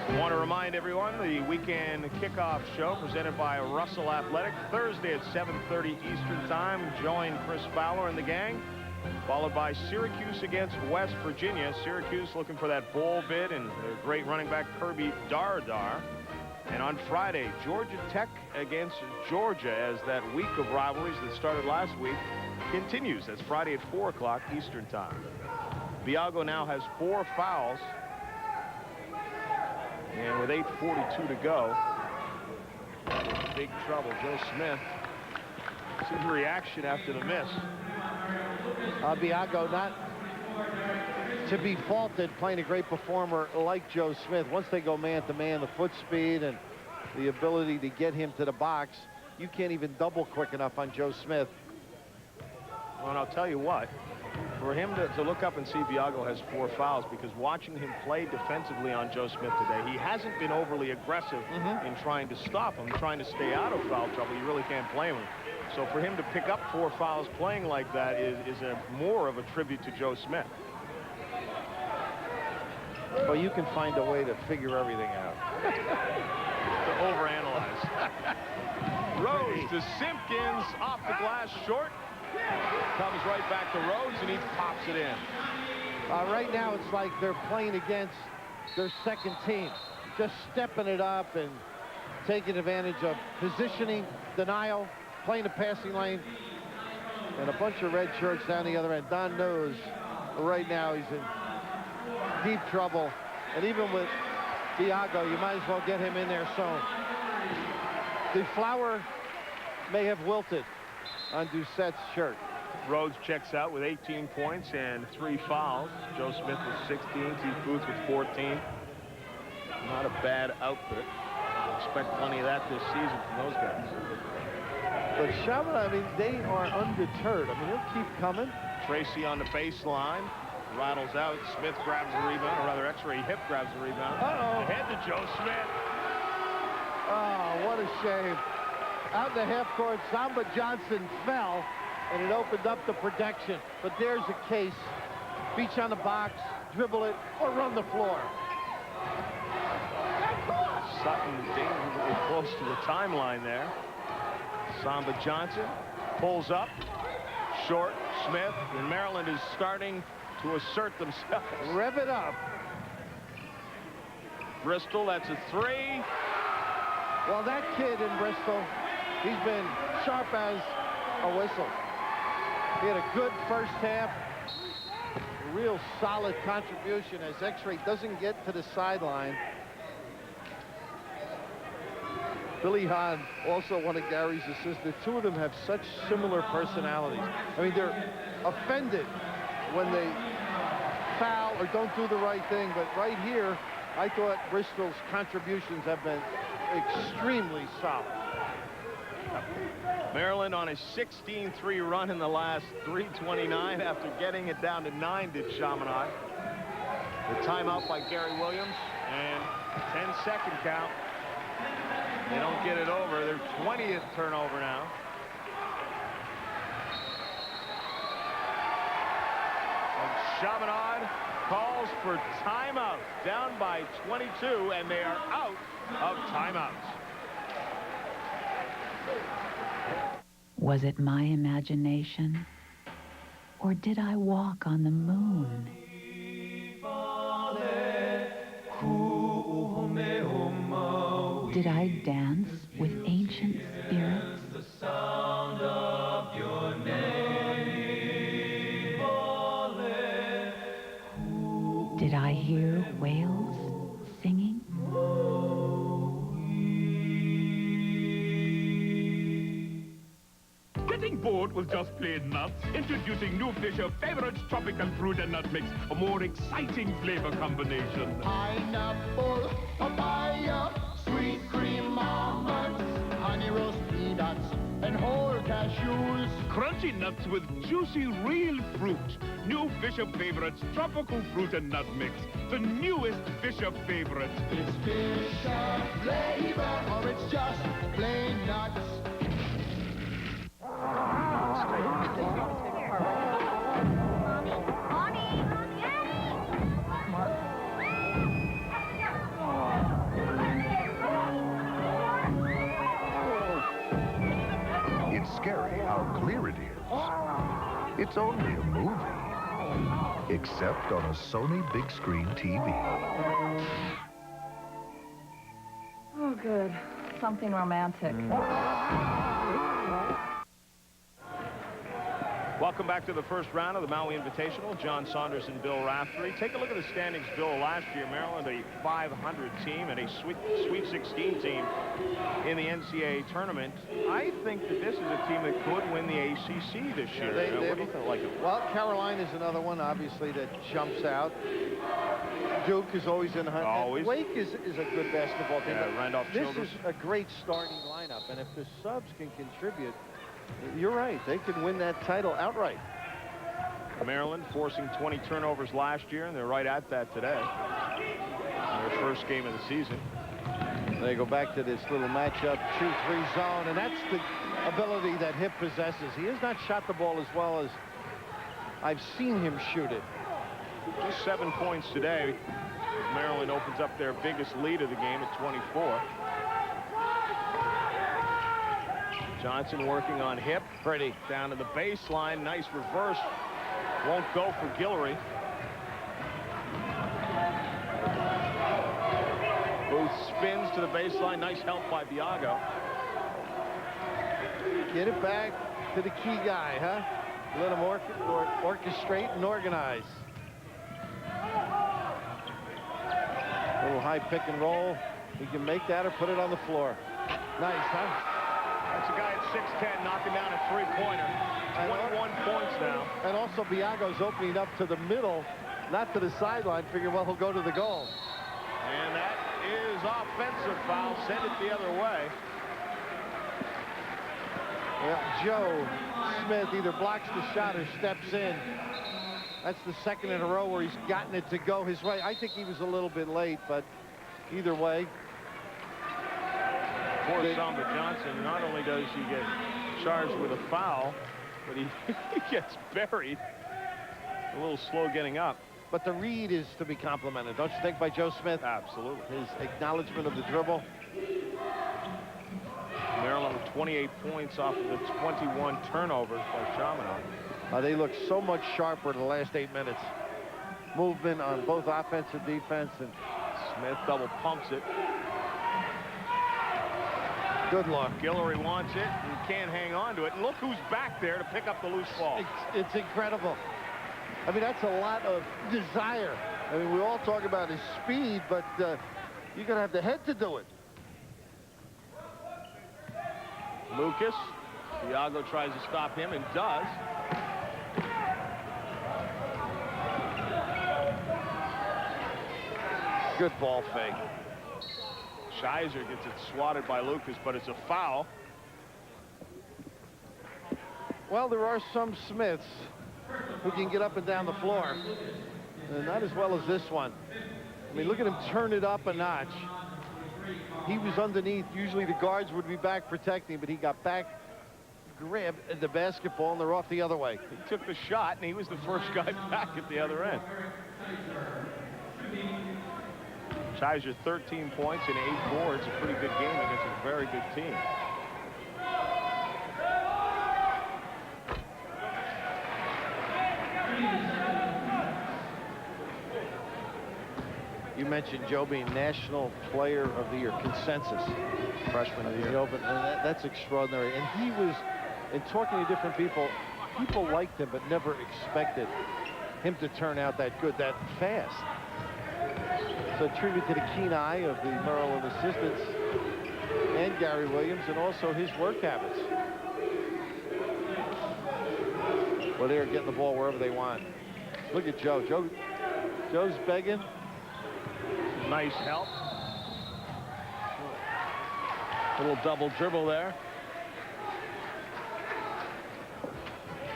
I want to remind everyone the weekend kickoff show presented by Russell Athletic, Thursday at 7:30 Eastern Time. Join Chris Fowler and the gang, followed by Syracuse against West Virginia. Syracuse looking for that bowl bid, and their great running back Kirby Dardar. And on Friday, Georgia Tech against Georgia, as that week of rivalries that started last week continues. That's Friday at 4 o'clock Eastern Time. Biago now has 4 fouls. And with 8:42 to go, big trouble. Joe Smith. See the reaction after the miss. Biago not to be faulted, playing a great performer like Joe Smith. Once they go man-to-man, the foot speed and the ability to get him to the box, you can't even double quick enough on Joe Smith. Well, and I'll tell you what, for him to look up and see Biago has 4 fouls, because watching him play defensively on Joe Smith today, he hasn't been overly aggressive in trying to stop him, trying to stay out of foul trouble. You really can't blame him. So for him to pick up 4 fouls playing like that is more of a tribute to Joe Smith. Well, you can find a way to figure everything out. To overanalyze. Rhodes to Simpkins, off the glass, short. Comes right back to Rhodes, and he pops it in. Right now, it's like they're playing against their second team, just stepping it up and taking advantage of positioning, denial, playing the passing lane, and a bunch of red shirts down the other end. Don knows right now he's in deep trouble, and even with Biago, you might as well get him in there. So the flower may have wilted on Doucette's shirt. Rhodes checks out with 18 points and 3 fouls. Joe Smith with 16, Keith Booth with 14. Not a bad outfit. Expect plenty of that this season from those guys. But Chaminade, I mean, they are undeterred. I mean, they'll keep coming. Tracy on the baseline. Rattles out. Smith grabs the rebound, or rather X-ray hip grabs the rebound. Ahead to Joe Smith. Oh, what a shame. Out in the half court, Samba Johnson fell, and it opened up the protection. But there's a case. Beach on the box, dribble it, or run the floor. Sutton dangerously close to the timeline there. Samba Johnson pulls up. Short. Smith. And Maryland is starting to assert themselves. Rev it up. Bristol, that's a 3. Well, that kid in Bristol, he's been sharp as a whistle. He had a good first half. A real solid contribution as X-Ray doesn't get to the sideline. Billy Hahn, also one of Gary's assistants. The two of them have such similar personalities. I mean, they're offended when they foul or don't do the right thing. But right here, I thought Bristol's contributions have been extremely solid. Maryland on a 16-3 run in the last 3:29 after getting it down to 9 did Chaminade. The timeout by Gary Williams, and 10-second count. They don't get it over. Their 20th turnover now. And Chaminade calls for timeout. Down by 22, and they are out of timeouts. Was it my imagination? Or did I walk on the moon? Did I dance with ancient spirits? The sound of your name. Did I hear whales singing? Getting bored with just plain nuts? Introducing new Fisher Favorites Tropical Fruit and Nut Mix, a more exciting flavor combination. Pineapple, papaya, sweet cream almonds, honey roast peanuts, and whole cashews. Crunchy nuts with juicy real fruit. New Fisher Favorites Tropical Fruit and Nut Mix, the newest Fisher Favorite. It's Fisher flavor, or it's just plain nuts. It's scary how clear it is. It's only a movie. Except on a Sony big screen TV. Oh, good. Something romantic. Welcome back to the first round of the Maui Invitational. John Saunders and Bill Raftery. Take a look at the standings, Bill. Last year, Maryland, a 500 team and a Sweet 16 team in the NCAA tournament. I think that this is a team that could win the ACC this year. What do you think like it? Well, Carolina's another one, obviously, that jumps out. Duke is always in the hunt. Always. Wake is a good basketball team. Yeah, Randolph Childress. This is a great starting lineup, and if the subs can contribute, you're right. They could win that title outright. Maryland forcing 20 turnovers last year, and they're right at that today. Their first game of the season. They go back to this little matchup, 2-3 zone, and that's the ability that Hip possesses. He has not shot the ball as well as I've seen him shoot it. Just 7 points today. Maryland opens up their biggest lead of the game at 24. Johnson working on Hip. Pretty. Down to the baseline. Nice reverse. Won't go for Guillory. Booth spins to the baseline. Nice help by Biago. Get it back to the key guy, huh? Let him orchestrate and organize. Little high pick and roll. He can make that or put it on the floor. Nice, huh? That's a guy at 6'10", knocking down a three-pointer. 21 points now. And also Biago's opening up to the middle, not to the sideline. Figure, well, he'll go to the goal. And that is offensive foul. Send it the other way. Well, Joe Smith either blocks the shot or steps in. That's the second in a row where he's gotten it to go his way. I think he was a little bit late, but either way. Poor Samba Johnson, not only does he get charged with a foul, but he gets buried. A little slow getting up. But the read is to be complimented, don't you think, by Joe Smith? Absolutely. His acknowledgement of the dribble. Maryland with 28 points off of the 21 turnovers by Chaminade. They look so much sharper in the last 8 minutes. Movement on both offense and defense. And Smith double pumps it. Good luck. Guillory wants it and can't hang on to it. And look who's back there to pick up the loose ball. It's incredible. I mean, that's a lot of desire. I mean, we all talk about his speed, but you're going to have the head to do it. Lucas. Biago tries to stop him and does. Good ball fake. Scheiser gets it swatted by Lucas, but it's a foul. Well, there are some Smiths who can get up and down the floor. Not as well as this one. I mean, look at him turn it up a notch. He was underneath. Usually the guards would be back protecting, but he got back, grabbed the basketball, and they're off the other way. He took the shot, and he was the first guy back at the other end. Chiser 13 points and 8 boards. A pretty good game against a very good team. You mentioned Joe being National Player of the Year, consensus. Freshman of the Year. But that's extraordinary. And he was, in talking to different people liked him, but never expected him to turn out that good, that fast. So tribute to the keen eye of the Maryland assistants and Gary Williams, and also his work habits. Well, they're getting the ball wherever they want. Look at Joe. Joe's begging. Nice help. Little double dribble there.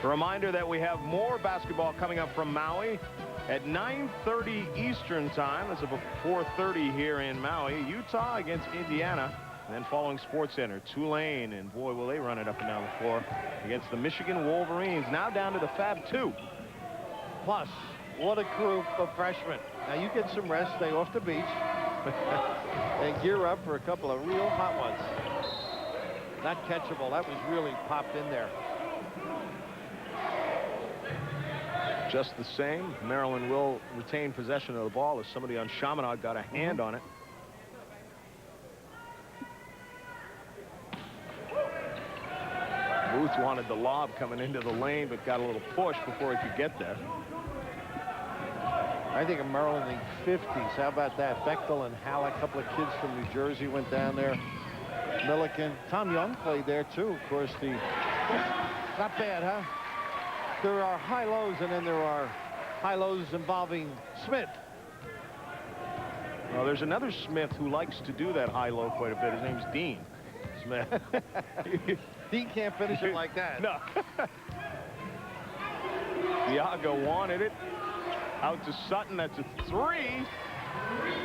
A reminder that we have more basketball coming up from Maui at 9:30 Eastern time. That's about 4:30 here in Maui. Utah against Indiana. And then following Sports Center, Tulane, and boy, will they run it up and down the floor against the Michigan Wolverines. Now down to the Fab 2. Plus, what a group of freshmen. Now you get some rest, stay off the beach, and gear up for a couple of real hot ones. Not catchable. That was really popped in there. Just the same, Maryland will retain possession of the ball as somebody on Chaminade got a hand on it. Booth wanted the lob coming into the lane, but got a little push before he could get there. I think of Maryland in the 50s. How about that? Bechtel and Halleck, a couple of kids from New Jersey went down there. Milliken. Tom Young played there, too. Of course, not bad, huh? There are high lows, and then there are high lows involving Smith. Well, there's another Smith who likes to do that high low quite a bit. His name's Dean Smith. Dean can't finish it like that. No. Iago wanted it. Out to Sutton. That's a 3.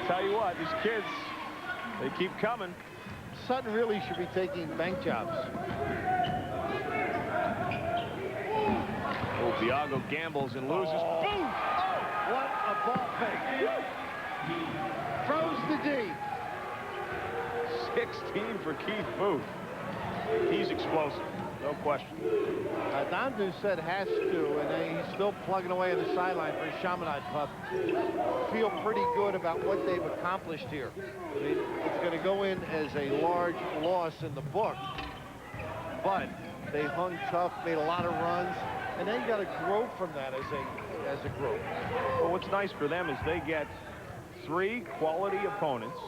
Tell you what, these kids, they keep coming. Sutton really should be taking bank jobs. Oh, Iago gambles and loses. Oh. Boom! Oh, what a ball fake. Throws the D. 16 for Keith Booth. He's explosive, no question. Dondu said has to, and then he's still plugging away at the sideline for his Chaminade club. Feel pretty good about what they've accomplished here. It's going to go in as a large loss in the book, but they hung tough, made a lot of runs, and then you got to grow from that as a group. Well, what's nice for them is they get 3 quality opponents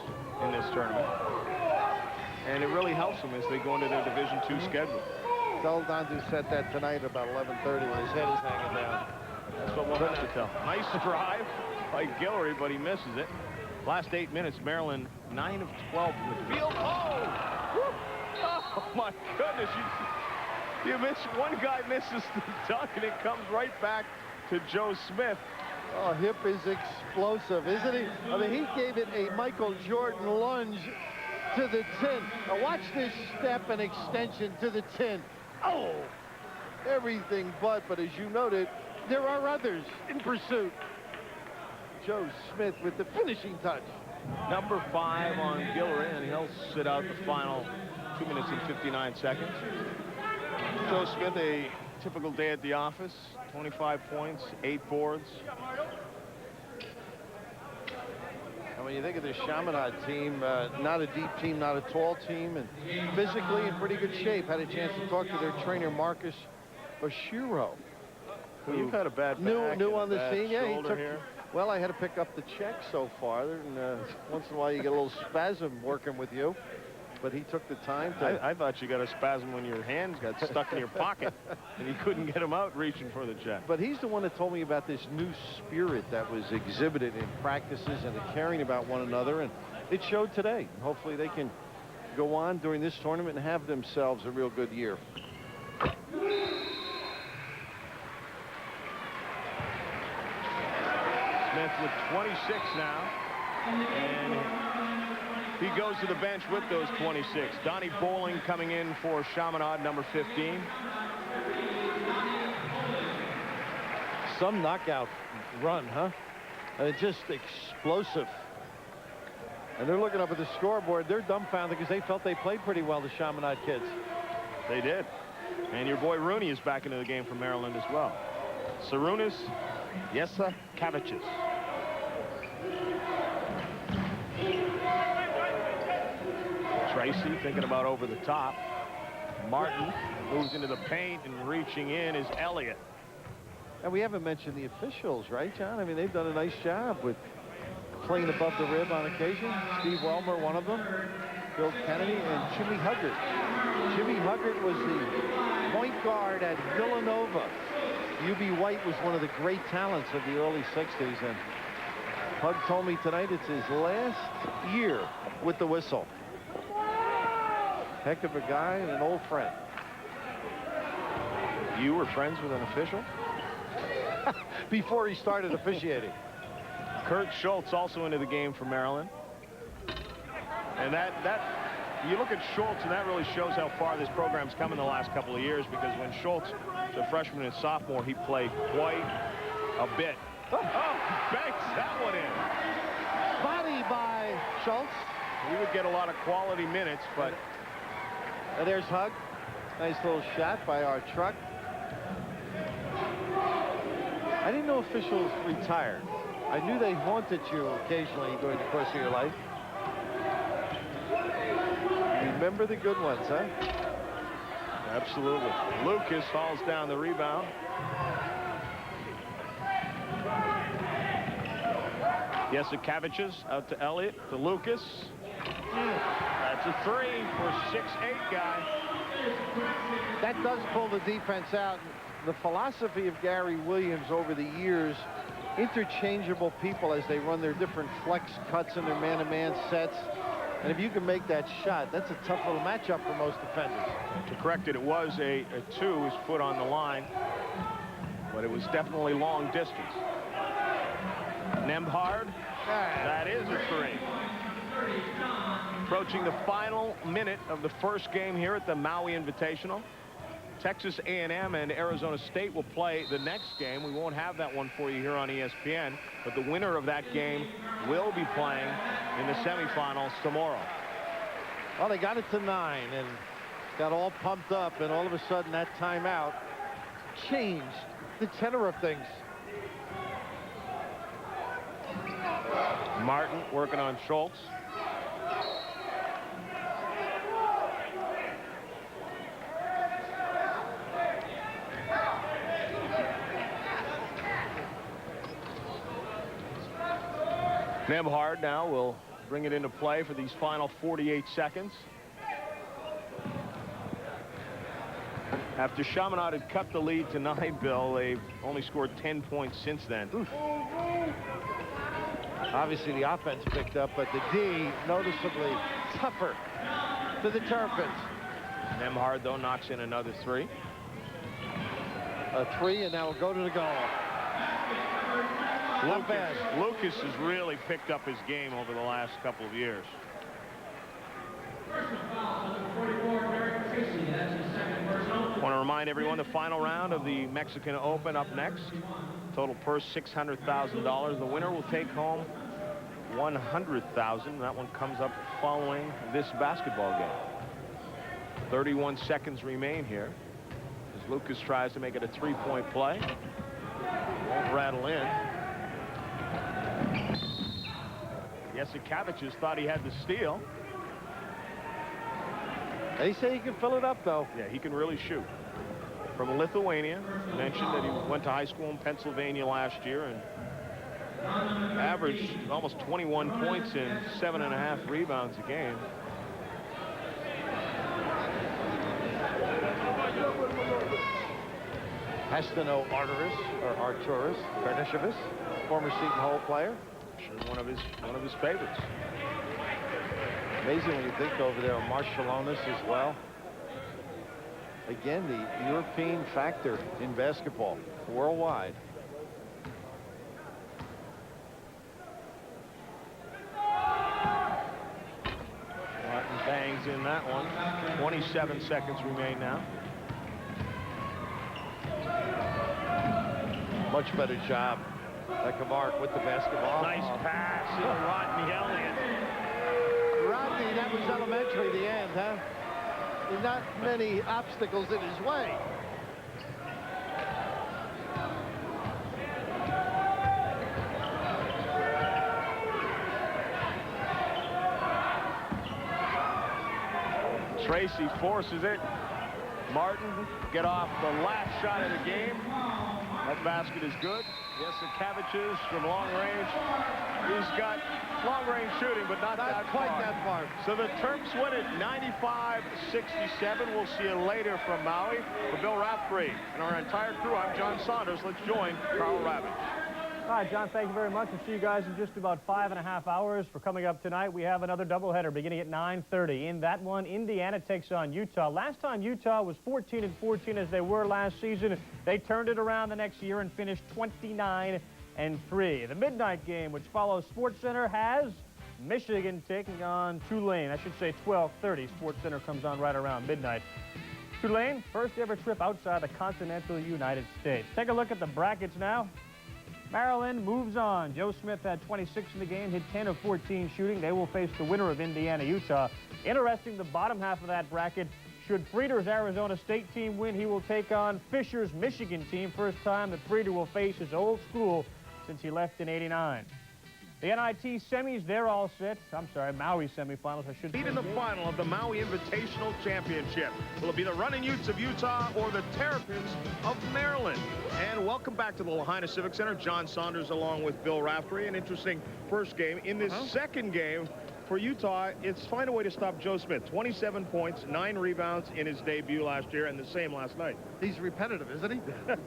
in this tournament. And it really helps them as they go into their Division II schedule. Tell Dondu said that tonight about 11:30 when his head is hanging down. That's what we'll have to tell. Nice drive by Guillory, but he misses it. Last 8 minutes, Maryland 9 of 12 from the field. Oh! Oh, my goodness. You miss, one guy misses the dunk, and it comes right back to Joe Smith. Oh, Hip is explosive, isn't he? I mean, he gave it a Michael Jordan lunge to the 10. Now watch this step and extension to the 10. Oh, everything but as you noted, there are others in pursuit. Joe Smith with the finishing touch. Number 5 on Guillory, and he'll sit out the final 2 minutes and 59 seconds. Joe Smith, a typical day at the office, 25 points, 8 boards. And when you think of the Chaminade team, not a deep team, not a tall team, and physically in pretty good shape. Had a chance to talk to their trainer, Marcus Oshiro. Well, you've had a bad back new on the bad scene. Yeah, he took. Here. Well, I had to pick up the check so far, and once in a while you get a little spasm working with you. But he took the time to... I thought you got a spasm when your hands got stuck in your pocket and you couldn't get them out reaching for the check. But he's the one that told me about this new spirit that was exhibited in practices and the caring about one another, and it showed today. And hopefully they can go on during this tournament and have themselves a real good year. Smith with 26 now. And He goes to the bench with those 26. Donnie Bowling coming in for Chaminade, number 15. Some knockout run, huh? Just explosive. And they're looking up at the scoreboard. They're dumbfounded because they felt they played pretty well, the Chaminade kids. They did. And your boy Rooney is back into the game for Maryland as well. Sarunas, Yesa, Kavicius. Tracy thinking about over the top. Martin moves into the paint, and reaching in is Elliott. And we haven't mentioned the officials, right, John? I mean, they've done a nice job with playing above the rim on occasion. Steve Welmer, one of them. Bill Kennedy and Jimmy Huggard. Jimmy Huggard was the point guard at Villanova. U.B. White was one of the great talents of the early 60s. And Hug told me tonight it's his last year with the whistle. Heck of a guy and an old friend. You were friends with an official? Before he started officiating. Kurt Schultz also into the game for Maryland. And that you look at Schultz, and that really shows how far this program's come in the last couple of years, because when Schultz was a freshman and sophomore, he played quite a bit. Oh, banks that one in. Body by Schultz. He would get a lot of quality minutes, but... And there's Hug. Nice little shot by our truck. I didn't know officials retired. I knew they haunted you occasionally during the course of your life. Remember the good ones, huh? Absolutely. Lucas hauls down the rebound. Kavicius out to Elliott, to Lucas. That's a three for 6'8" guy. That does pull the defense out. The philosophy of Gary Williams over the years, interchangeable people as they run their different flex cuts and their man-to-man sets. And if you can make that shot, that's a tough little matchup for most defenders. To correct it, it was a two, his foot on the line, but it was definitely long distance. Nembhard, that is a three. Approaching the final minute of the first game here at the Maui Invitational. Texas A&M and Arizona State will play the next game. We won't have that one for you here on ESPN, but the winner of that game will be playing in the semifinals tomorrow. Well, they got it to 9 and got all pumped up, and all of a sudden that timeout changed the tenor of things. Martin working on Schultz. Nembhard now will bring it into play for these final 48 seconds. After Chaminade had cut the lead to 9, Bill, they've only scored 10 points since then. Oof. Obviously the offense picked up, but the D noticeably tougher to the Terrapins. Nembhard, though, knocks in another three. A three, and now we'll go to the goal. Lucas has really picked up his game over the last couple of years. Want to remind everyone the final round of the Mexican Open up next. Total purse $600,000. The winner will take home $100,000. That one comes up following this basketball game. 31 seconds remain here as Lucas tries to make it a three-point play. Won't rattle in. Kavicius thought he had the steal. They say he can fill it up, though. Yeah, he can really shoot. From Lithuania, mentioned that he went to high school in Pennsylvania last year and averaged almost 21 points and 7.5 rebounds a game. Has to know Arturas Karnisovas, former Seton Hall player. Sure, one of his favorites. Amazing when you think over there, Marshallonis as well. Again, the European factor in basketball worldwide. in that one. 27 seconds remain now. Much better job by Kamark with the basketball. Nice pass to Rodney Elliott. Rodney, that was elementary, the end, huh? There's not many obstacles in his way. Tracy forces it. Martin get off the last shot of the game. That basket is good. Jasikevičius from long range. He's got long range shooting, but not that quite far. that far. So the Terps win it 95-67. We'll see you later from Maui. For Bill Rathbury and our entire crew, I'm John Saunders. Let's join Carl Ravage. All right, John, thank you very much. We'll see you guys in just about 5.5 hours. For coming up tonight, we have another doubleheader beginning at 9:30. In that one, Indiana takes on Utah. Last time Utah was 14-14 as they were last season. They turned it around the next year and finished 29-3. The midnight game, which follows SportsCenter, has Michigan taking on Tulane. I should say 12:30. SportsCenter comes on right around midnight. Tulane, first ever trip outside the continental United States. Take a look at the brackets now. Maryland moves on. Joe Smith had 26 in the game, hit 10 of 14 shooting. They will face the winner of Indiana-Utah. Interesting, the bottom half of that bracket. Should Frieder's Arizona State team win, he will take on Fisher's Michigan team. First time that Frieder will face his old school since he left in '89. The NIT semis, they're all set. I'm sorry, Maui semifinals, I should say. In the final of the Maui Invitational Championship. Will it be the Running Utes of Utah or the Terrapins of Maryland? And welcome back to the Lahaina Civic Center. John Saunders along with Bill Rathbury. An interesting first game. In this second game for Utah, it's find a way to stop Joe Smith. 27 points, 9 rebounds in his debut last year, and the same last night. He's repetitive, isn't he?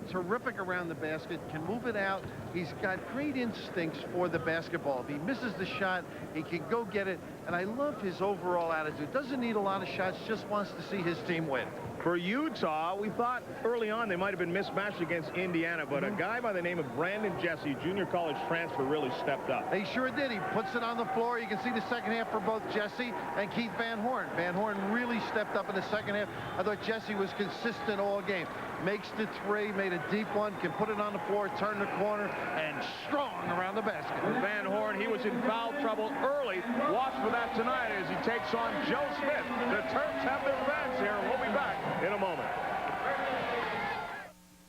Terrific around the basket, can move it out. He's got great instincts for the basketball. If he misses the shot, he can go get it. And I love his overall attitude. Doesn't need a lot of shots, just wants to see his team win. For Utah, we thought early on they might have been mismatched against Indiana, but a guy by the name of Brandon Jesse, junior college transfer, really stepped up. He sure did. He puts it on the floor. You can see the second half for both Jesse and Keith Van Horn. Van Horn really stepped up in the second half. I thought Jesse was consistent all game. Makes the three, made a deep one, can put it on the floor, turn the corner, and strong around the basket. Van Horn, he was in foul trouble early. Watch for that tonight as he takes on Joe Smith. The Terps have their revenge here. We'll be back in a moment.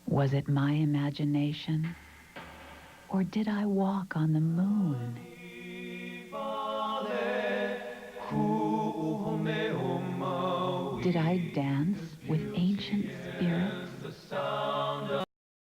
Was it my imagination? Or did I walk on the moon? Did I dance with ancient spirits?